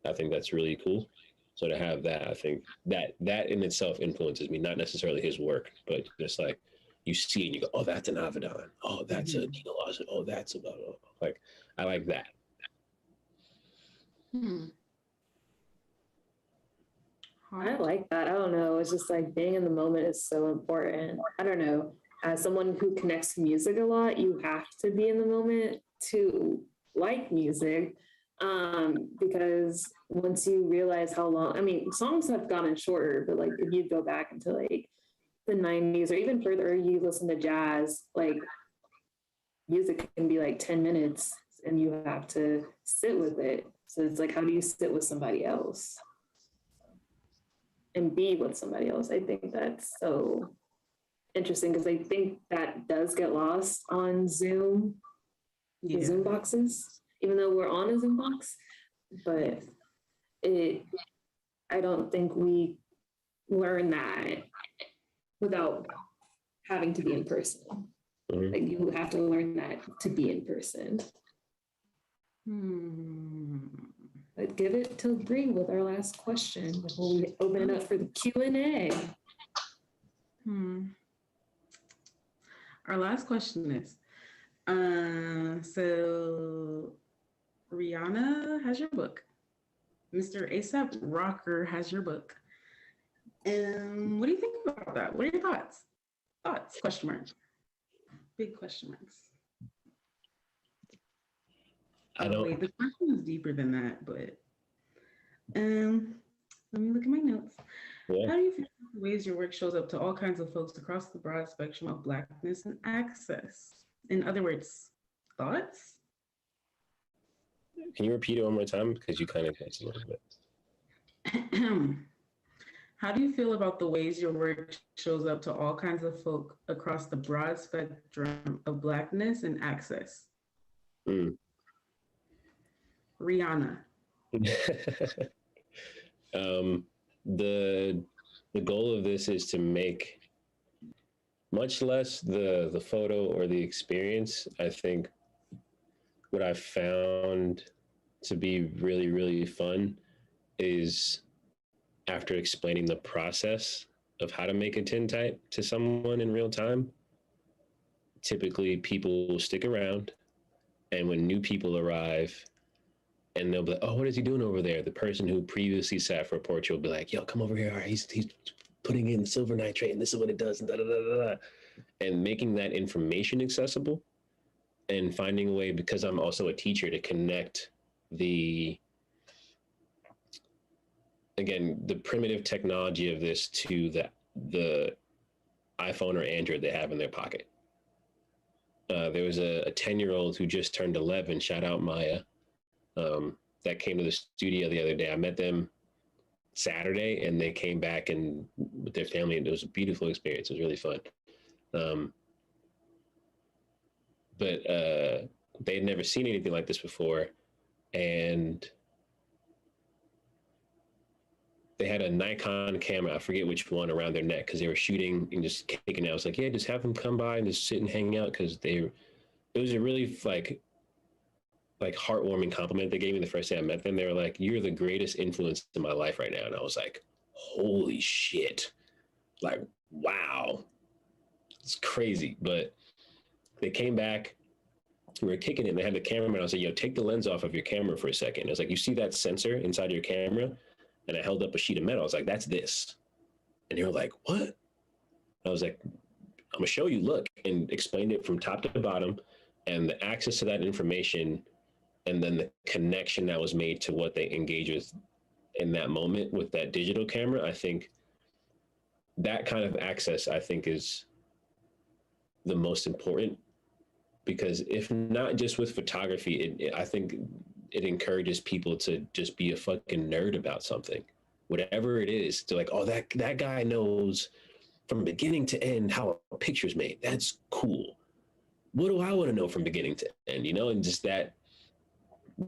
I think that's really cool. So to have that, I think that in itself influences me, not necessarily his work, but just like you see it and you go, oh, that's an Avedon. Oh, that's a Dino Lawson. Oh, that's about like, I like that. I like that. I don't know. It's just like being in the moment is so important. I don't know. As someone who connects to music a lot, you have to be in the moment to like music. Because once you realize how long, I mean, songs have gotten shorter, but like if you go back into like the 90s or even further, you listen to jazz, like music can be like 10 minutes and you have to sit with it. So it's like, how do you sit with somebody else and be with somebody else? I think that's so interesting because I think that does get lost on Zoom, the Zoom boxes, even though we're on a Zoom box, but I don't think we learn that without having to be in person. Mm-hmm. Like you have to learn that to be in person. But give it to Bree with our last question before we open it up for the Q&A. Our last question is, so Rihanna has your book. Mr. ASAP Rocker has your book. And what do you think about that? What are your thoughts? Thoughts? Question mark. Big question marks. I don't. Wait, the question is deeper than that, but let me look at my notes. Yeah. How do you feel about the ways your work shows up to all kinds of folks across the broad spectrum of Blackness and access? In other words, thoughts? Can you repeat it one more time? Because you kind of touched a little bit. How do you feel about the ways your work shows up to all kinds of folk across the broad spectrum of Blackness and access? Rihanna. The goal of this is to make much less the photo or the experience. I think what I've found to be really, really fun is after explaining the process of how to make a tintype to someone in real time, typically people will stick around, and when new people arrive and they'll be like, oh, what is he doing over there? The person who previously sat for a portrait will be like, yo, come over here. He's putting in silver nitrate and this is what it does and da da da da. And making that information accessible and finding a way, because I'm also a teacher, to connect the primitive technology of this to the iPhone or Android they have in their pocket. There was a 10-year-old who just turned 11, shout out Maya, that came to the studio the other day. I met them Saturday and they came back and with their family, and it was a beautiful experience. It was really fun. But they had never seen anything like this before. And they had a Nikon camera, I forget which one, around their neck because they were shooting and just kicking out. I was like, yeah, just have them come by and just sit and hang out, because it was a really like heartwarming compliment they gave me the first day I met them. They were like, you're the greatest influence in my life right now. And I was like, holy shit. Like, wow. It's crazy. But they came back, we were kicking it, and they had the camera, and I was like, yo, take the lens off of your camera for a second. I was like, you see that sensor inside your camera? And I held up a sheet of metal. I was like, that's this. And they were like, what? I was like, I'm gonna show you, look, and explained it from top to bottom, and the access to that information, and then the connection that was made to what they engage with in that moment with that digital camera. I think that kind of access, I think, is the most important, because if not just with photography, I think it encourages people to just be a fucking nerd about something, whatever it is. To like, oh, that guy knows from beginning to end how a picture's made. That's cool. What do I want to know from beginning to end? And just that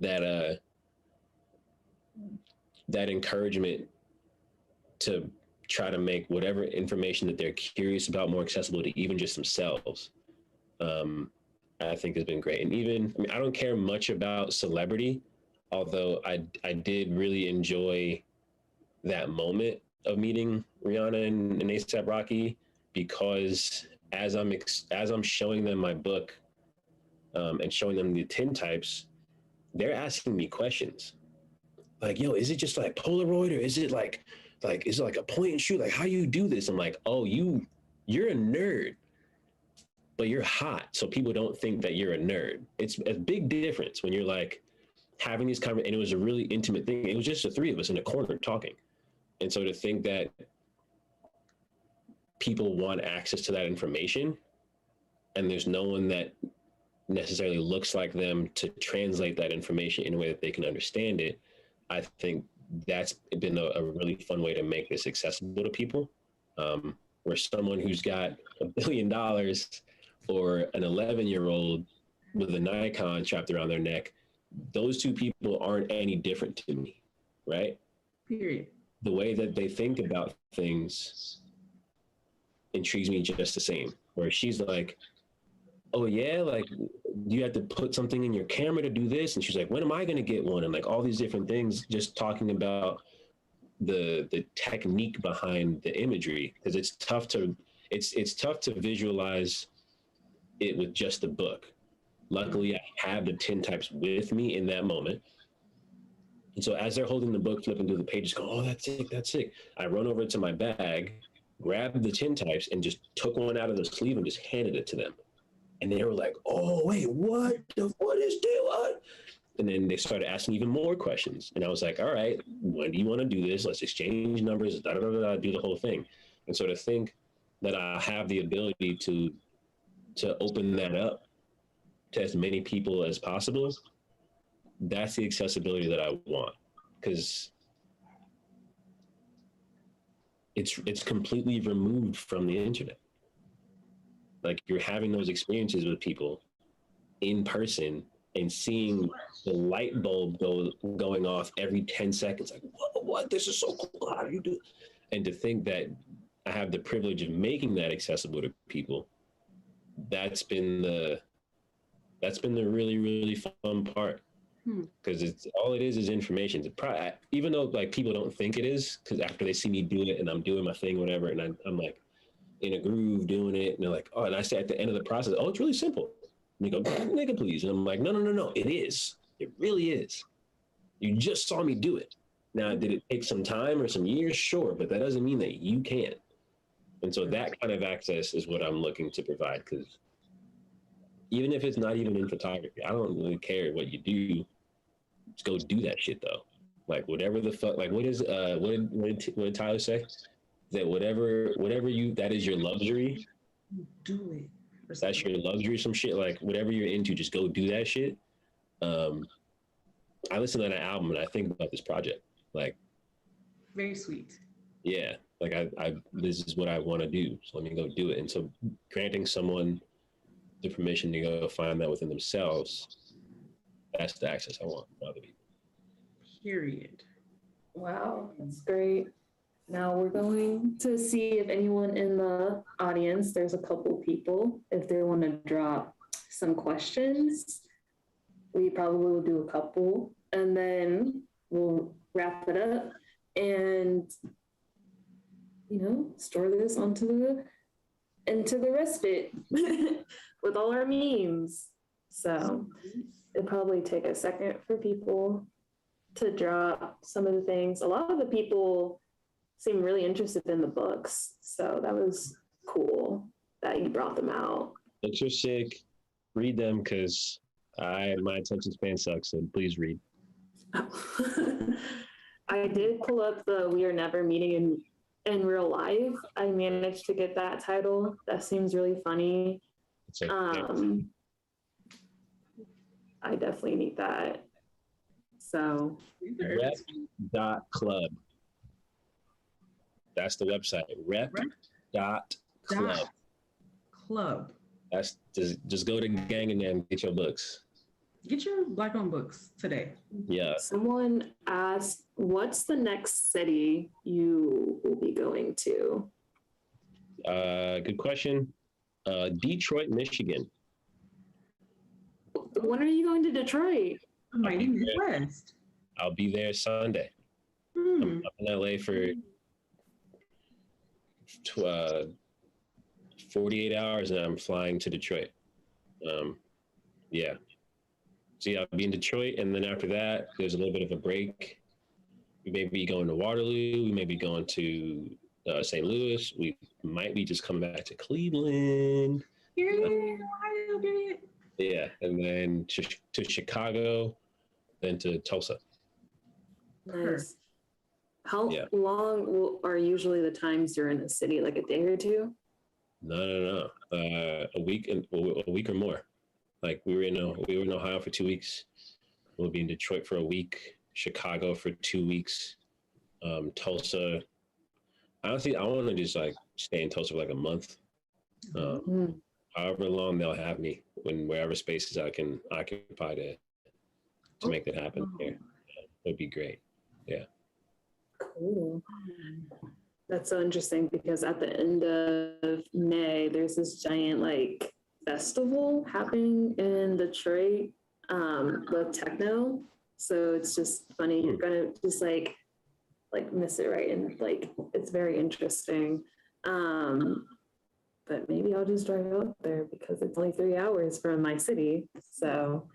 that that encouragement to try to make whatever information that they're curious about more accessible to even just themselves, I think has been great. And even, I mean, I don't care much about celebrity, although I did really enjoy that moment of meeting Rihanna and A$AP Rocky, because as I'm showing them my book, and showing them the tintypes, they're asking me questions like, yo, is it just like Polaroid, or is it like is it like a point and shoot? Like, how you do this? I'm like, oh, you're a nerd, but you're hot, so people don't think that you're a nerd. It's a big difference when you're like having these conversations, and it was a really intimate thing. It was just the three of us in a corner talking. And so to think that people want access to that information and there's no one that necessarily looks like them to translate that information in a way that they can understand it, I think that's been a really fun way to make this accessible to people. Where someone who's got $1 billion or an 11-year-old with a Nikon strapped around their neck, those two people aren't any different to me, right? Period. The way that they think about things intrigues me just the same. Where she's like, oh yeah, like you have to put something in your camera to do this, and she's like, when am I going to get one? And like all these different things, just talking about the technique behind the imagery, because it's tough to visualize it with just the book. Luckily, I have the tintypes with me in that moment. And so as they're holding the book, flipping through the pages, go, oh, that's sick, that's sick. I run over to my bag, grabbed the tintypes, and just took one out of the sleeve and just handed it to them. And they were like, oh, wait, what is this? What? And then they started asking even more questions. And I was like, all right, when do you want to do this? Let's exchange numbers, do the whole thing. And so to think that I have the ability to open that up to as many people as possible, that's the accessibility that I want. Because it's completely removed from the internet. Like, you're having those experiences with people in person and seeing the light bulb going off every 10 seconds. Like, what? This is so cool. How do you do it? And to think that I have the privilege of making that accessible to people, that's been the really, really fun part. Because it's all it is information. It's probably, even though like people don't think it is, because after they see me do it and I'm doing my thing, whatever, and I'm like in a groove doing it, and they're like, oh, and I say at the end of the process, oh, it's really simple. And they go, nigga, please. And I'm like, no, it is. It really is. You just saw me do it. Now, did it take some time or some years? Sure, but that doesn't mean that you can't. And so that kind of access is what I'm looking to provide, because even if it's not even in photography, I don't really care what you do. Just go do that shit though. Like whatever the fuck, like what did Tyler say? That whatever that is your luxury. Do it. That's your luxury, some shit. Like whatever you're into, just go do that shit. I listen to that album and I think about this project. Like, very sweet. Yeah, like I this is what I want to do, so let me go do it. And so granting someone the permission to go find that within themselves, that's the access I want for other people. Period. Wow, that's great. Now we're going to see if anyone in the audience, there's a couple people, if they want to drop some questions. We probably will do a couple, and then we'll wrap it up and, store this into the respite with all our memes. So it'll probably take a second for people to drop some of the things. A lot of the people seem really interested in the books, so that was cool that you brought them out. Books are sick. Read them, because my attention span sucks, so please read. I did pull up the We Are Never Meeting in Real Life. I managed to get that title. That seems really funny. I definitely need that. So rep.club. That's the website. Rep.club. Club. That's just go to Gang and get your books. Get your Black-owned books today. Yeah. Someone asked, what's the next city you will be going to? Good question. Detroit, Michigan. When are you going to Detroit? Mighty Midwest. I'll be there Sunday. I'm up in LA for 48 hours and I'm flying to Detroit. Yeah. So yeah, I'll be in Detroit, and then after that, there's a little bit of a break. We may be going to Waterloo. We may be going to St. Louis. We might be just coming back to Cleveland. Ohio, period. Yeah, and then to Chicago, then to Tulsa. Nice. How Yeah. long are usually the times you're in a city? Like a day or two? No. A week or more. Like we were in Ohio for 2 weeks. We'll be in Detroit for a week, Chicago for 2 weeks, Tulsa. Honestly, I want to just like stay in Tulsa for like a month. However long they'll have me, wherever spaces I can occupy to make that happen. Yeah, it'd be great. Yeah. Cool. That's so interesting because at the end of May, there's this giant like festival happening in Detroit with techno. So it's just funny. You're gonna just like miss it, right? And like it's very interesting. But maybe I'll just drive up there because it's only 3 hours from my city. So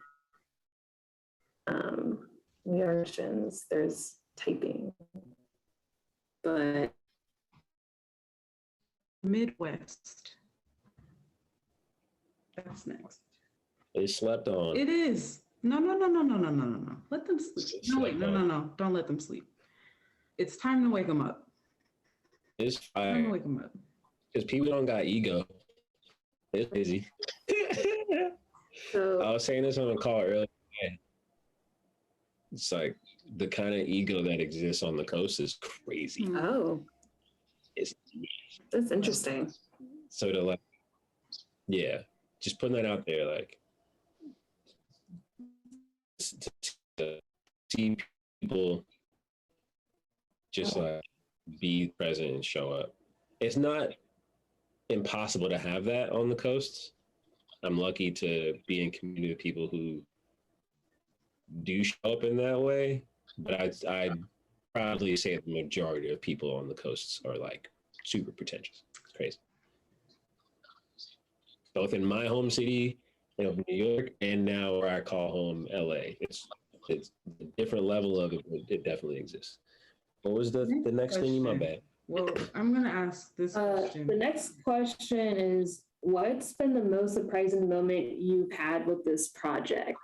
we are Christians. There's typing. But Midwest. That's next. They slept on. It is. No. Let them sleep. No, wait, no. Don't let them sleep. It's time to wake them up. It's Time fire. to wake them up. Because people don't got ego. It's busy. so I was saying this on a call earlier. It's like the kind of ego that exists on the coast is crazy. oh, It's that's interesting. so to like, yeah, just putting that out there, like to see people just like be present and show up. It's not impossible to have that on the coast. I'm lucky to be in community with people who do show up in that way, but I'd probably say the majority of people on the coasts are like super pretentious. It's crazy. Both in my home city, New York, and now where I call home, LA. It's a different level of it, but it definitely exists. What was the next thing? My bad. Well, I'm gonna ask this question. The next question is, what's been the most surprising moment you've had with this project?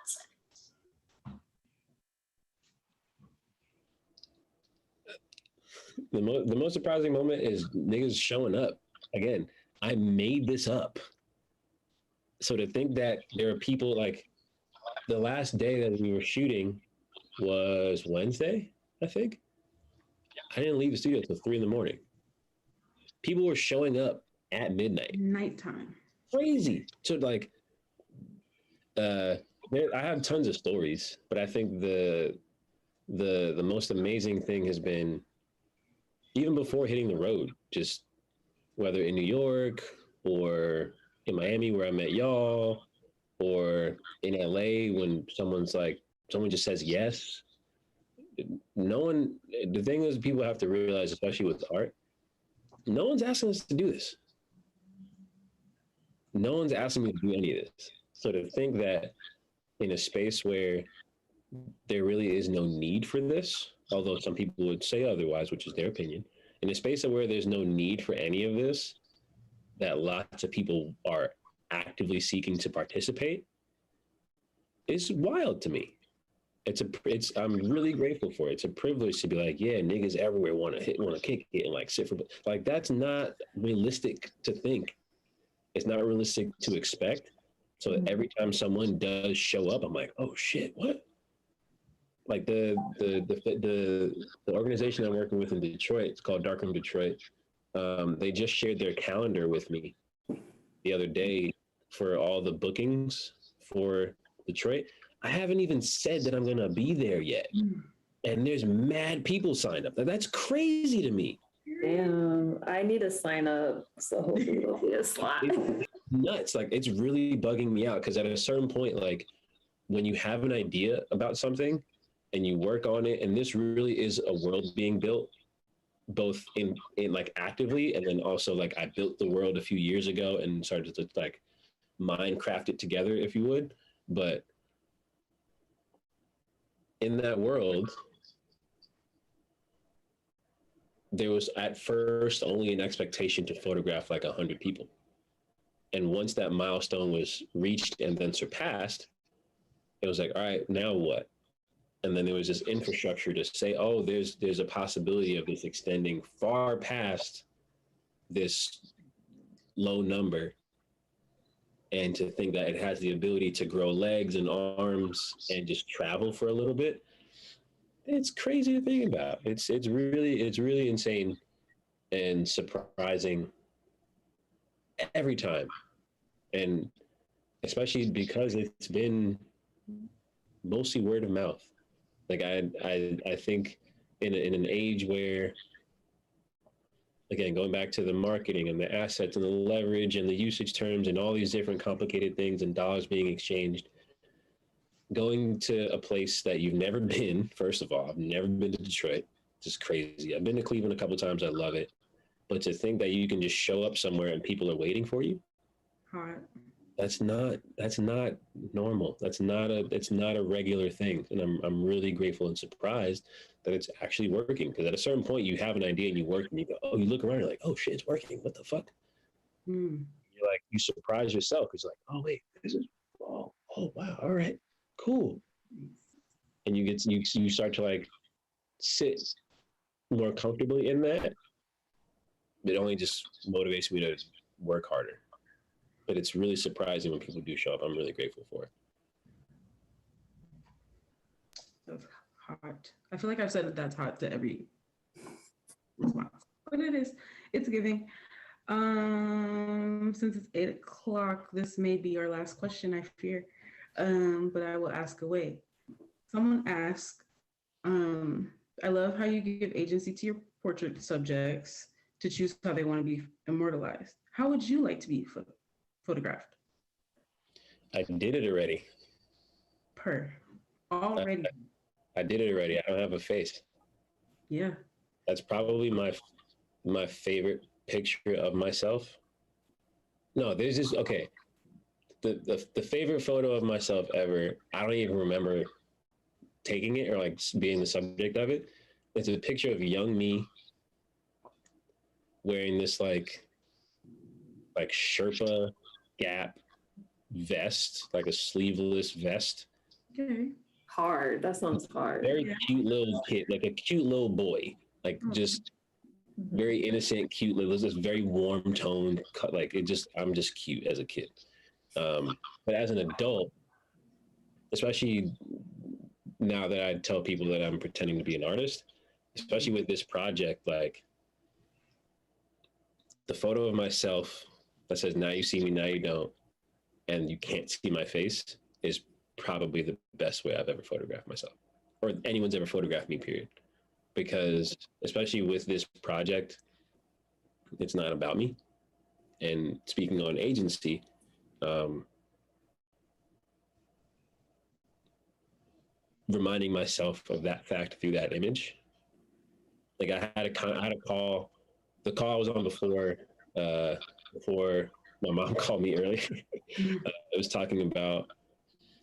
The most surprising moment is niggas showing up. Again, I made this up. So to think that there are people like the last day that we were shooting was Wednesday, I think. I didn't leave the studio until 3 a.m. People were showing up at midnight. Nighttime. Crazy. So like, I have tons of stories, but I think the most amazing thing has been even before hitting the road, just whether in New York or in Miami where I met y'all, or in LA when someone just says yes. The thing is, people have to realize, especially with art, no one's asking us to do this. No one's asking me to do any of this. So to think that in a space where there really is no need for this, although some people would say otherwise, which is their opinion, in a space where there's no need for any of this, that lots of people are actively seeking to participate, is wild to me. I'm really grateful for it. It's a privilege to be like, yeah, niggas everywhere want to kick it and like sit for, like, that's not realistic to think. It's not realistic to expect. So every time someone does show up, I'm like, oh shit, what? Like the organization I'm working with in Detroit, it's called Darkroom Detroit. They just shared their calendar with me the other day for all the bookings for Detroit. I haven't even said that I'm gonna be there yet. And there's mad people signed up. That's crazy to me. Damn, I need to sign up. So hopefully there'll be a slot. It's nuts. Like, it's really bugging me out because at a certain point, like, when you have an idea about something and you work on it, and this really is a world being built, both in like actively, and then also like I built the world a few years ago and started to like Minecraft it together, if you would. But in that world, there was at first only an expectation to photograph like 100 people. And once that milestone was reached and then surpassed, it was like, all right, now what? And then there was this infrastructure to say, oh, there's a possibility of this extending far past this low number. And to think that it has the ability to grow legs and arms and just travel for a little bit, it's crazy to think about. It's really insane and surprising every time. And especially because it's been mostly word of mouth. Like I think in an age where, again, going back to the marketing and the assets and the leverage and the usage terms and all these different complicated things and dollars being exchanged, going to a place that you've never been, first of all, I've never been to Detroit, just crazy. I've been to Cleveland a couple of times, I love it. But to think that you can just show up somewhere and people are waiting for you, Hot. that's not normal. It's not a regular thing. And I'm really grateful and surprised that it's actually working. Because at a certain point you have an idea and you work and you go, oh, you look around, you're like, oh shit, it's working. What the fuck? You're like, you surprise yourself because like, oh wait, this is oh wow, all right, cool. And you start to like sit more comfortably in that. It only just motivates me to work harder. But it's really surprising when people do show up. I'm really grateful for it. That's hot. I feel like I've said that that's hot to every response, but it's giving. Since it's 8 o'clock, this may be our last question, I fear. But I will ask away. Someone asked, I love how you give agency to your portrait subjects to choose how they want to be immortalized. How would you like to be photographed? I did it already. Already. I did it already. I don't have a face. Yeah. That's probably my favorite picture of myself. No, there's this, okay. The favorite photo of myself ever, I don't even remember taking it or like being the subject of it. It's a picture of young me wearing this like Sherpa Gap vest, like a sleeveless vest. Okay. Hard. That sounds hard. Very cute little kid, like a cute little boy, like just very innocent, cute little, just very warm toned, like I'm just cute as a kid. But as an adult, especially now that I tell people that I'm pretending to be an artist, especially with this project, like the photo of myself that says, now you see me, now you don't, and you can't see my face is probably the best way I've ever photographed myself, or anyone's ever photographed me, period. Because especially with this project, it's not about me. And speaking on agency, reminding myself of that fact through that image. Like I had a call. The call I was on before my mom called me earlier. I was talking about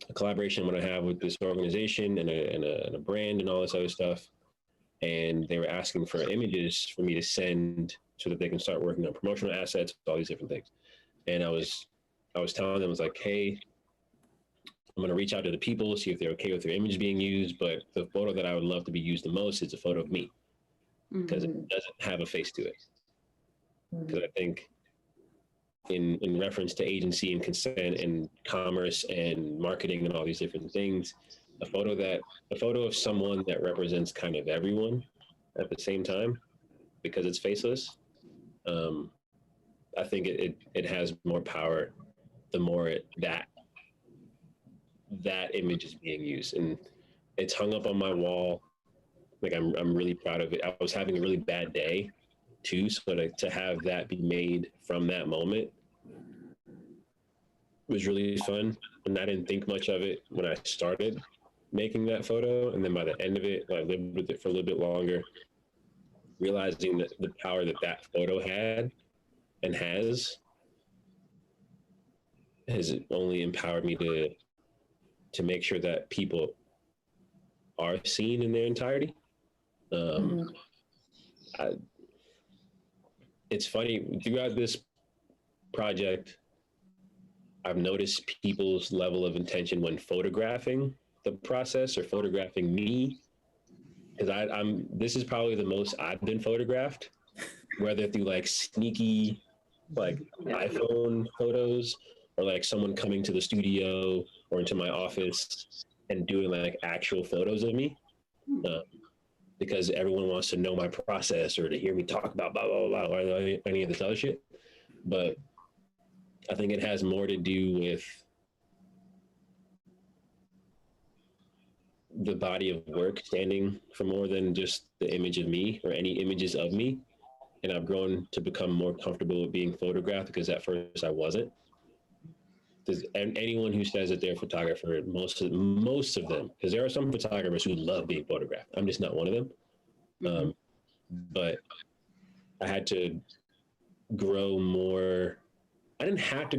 a collaboration I'm going to have with this organization and a brand and all this other stuff. And they were asking for images for me to send so that they can start working on promotional assets, all these different things. And I was telling them, I was like, hey, I'm going to reach out to the people, see if they're okay with their image being used. But the photo that I would love to be used the most is a photo of me, because it doesn't have a face to it. Because I think in reference to agency and consent and commerce and marketing and all these different things, a photo of someone that represents kind of everyone at the same time, because it's faceless, I think it has more power the more that image is being used, and it's hung up on my wall. Like I'm really proud of it. I was having a really bad day too, so to have that be made from that moment was really fun. And I didn't think much of it when I started making that photo, and then by the end of it, I lived with it for a little bit longer, realizing that the power that that photo had and has only empowered me to make sure that people are seen in their entirety. It's funny, throughout this project, I've noticed people's level of intention when photographing the process or photographing me, because I'm this is probably the most I've been photographed, whether through like sneaky like iPhone photos or like someone coming to the studio or into my office and doing like actual photos of me, because everyone wants to know my process or to hear me talk about blah blah blah or any of this other shit. But I think it has more to do with the body of work standing for more than just the image of me or any images of me. And I've grown to become more comfortable with being photographed, because at first I wasn't. And anyone who says that they're a photographer, most of them, because there are some photographers who love being photographed. I'm just not one of them. But I had to grow more. I didn't have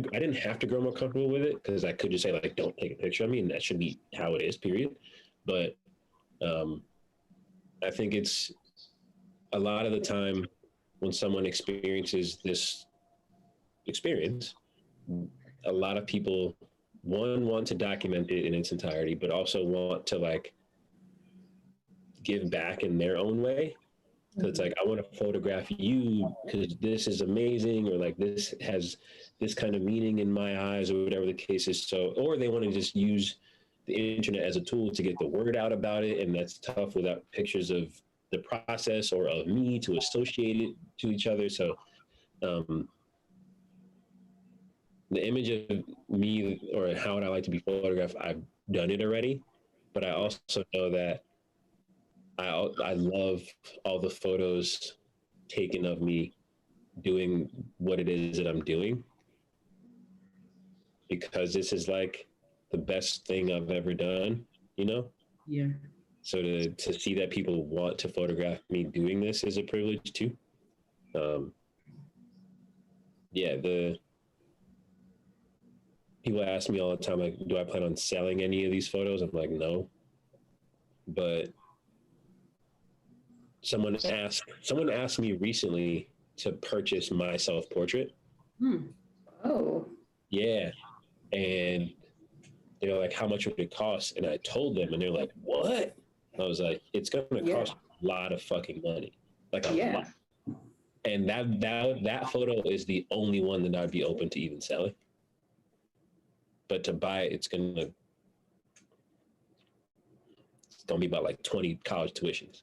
to grow more comfortable with it, because I could just say like, don't take a picture of me, and that should be how it is, period. But I think it's a lot of the time when someone experiences this experience, a lot of people want to document it in its entirety, but also want to like give back in their own way. So it's like, I want to photograph you because this is amazing, or like this has this kind of meaning in my eyes, or whatever the case is. So, or they want to just use the internet as a tool to get the word out about it. And that's tough without pictures of the process or of me to associate it to each other. So the image of me or how would I like to be photographed, I've done it already, but I also know that I love all the photos taken of me doing what it is that I'm doing, because this is like the best thing I've ever done, you know? Yeah. So to see that people want to photograph me doing this is a privilege too. The people ask me all the time, like, do I plan on selling any of these photos? I'm like, no. But someone asked me recently to purchase my self-portrait. Oh. Yeah. And they're like, how much would it cost? And I told them, and they're like, what? I was like, it's going to cost a lot of fucking money. Like a lot. And that photo is the only one that I'd be open to even selling. But to buy it, it's gonna be about like 20 college tuitions.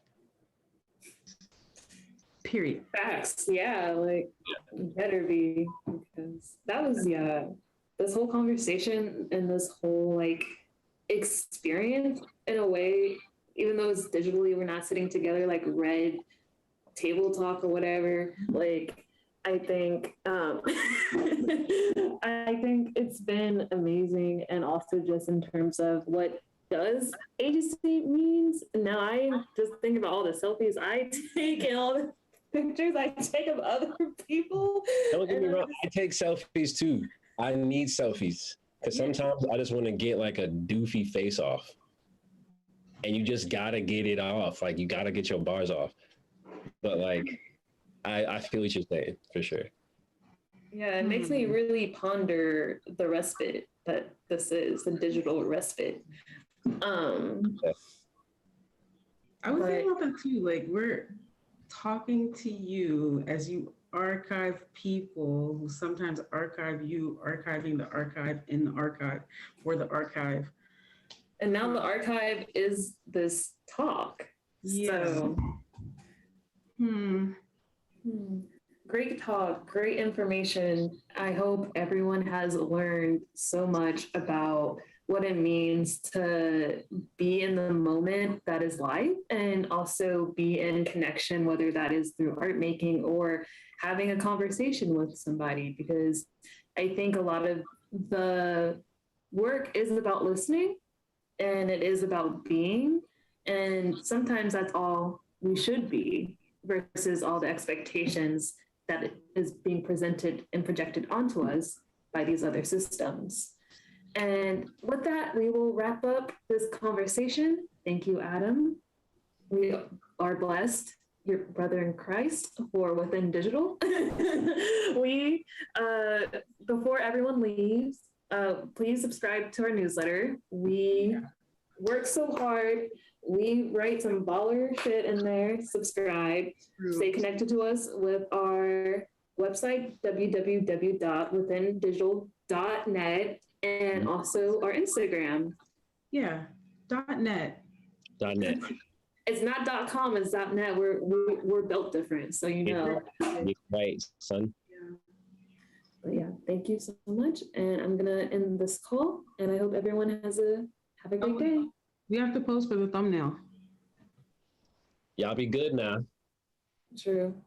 Period. Facts. Yeah, like better be, because that was this whole conversation and this whole like experience in a way, even though it's digitally, we're not sitting together like red table talk or whatever. Like I think I think it's been amazing, and also just in terms of what does agency means. Now I just think about all the selfies I take and all the pictures I take of other people. Don't get me wrong, I take selfies too. I need selfies because sometimes I just want to get like a doofy face off, and you just gotta get it off. Like you gotta get your bars off. But like, I feel what you're saying for sure. Yeah, it makes me really ponder the respite that this is, the digital respite. I was thinking about that too. Like we're talking to you as you archive people who sometimes archive you, archiving the archive in the archive for the archive. And now the archive is this talk. Yeah. So, great talk, great information. I hope everyone has learned so much about what it means to be in the moment that is life, and also be in connection, whether that is through art making or having a conversation with somebody. Because I think a lot of the work is about listening, and it is about being. And sometimes that's all we should be versus all the expectations that is being presented and projected onto us by these other systems. And with that, we will wrap up this conversation. Thank you, Adam. We are blessed, your brother in Christ, for Within Digital. We, before everyone leaves, please subscribe to our newsletter. We work so hard. We write some baller shit in there. Subscribe. Stay connected to us with our website, www.withindigital.net, and also our Instagram. Yeah, .net. .net. It's not .com, it's .net. We're built different, so you know. You're right, son. But yeah, thank you so much. And I'm gonna end this call, and I hope everyone have a great day. We have to post for the thumbnail. Y'all be good now. True.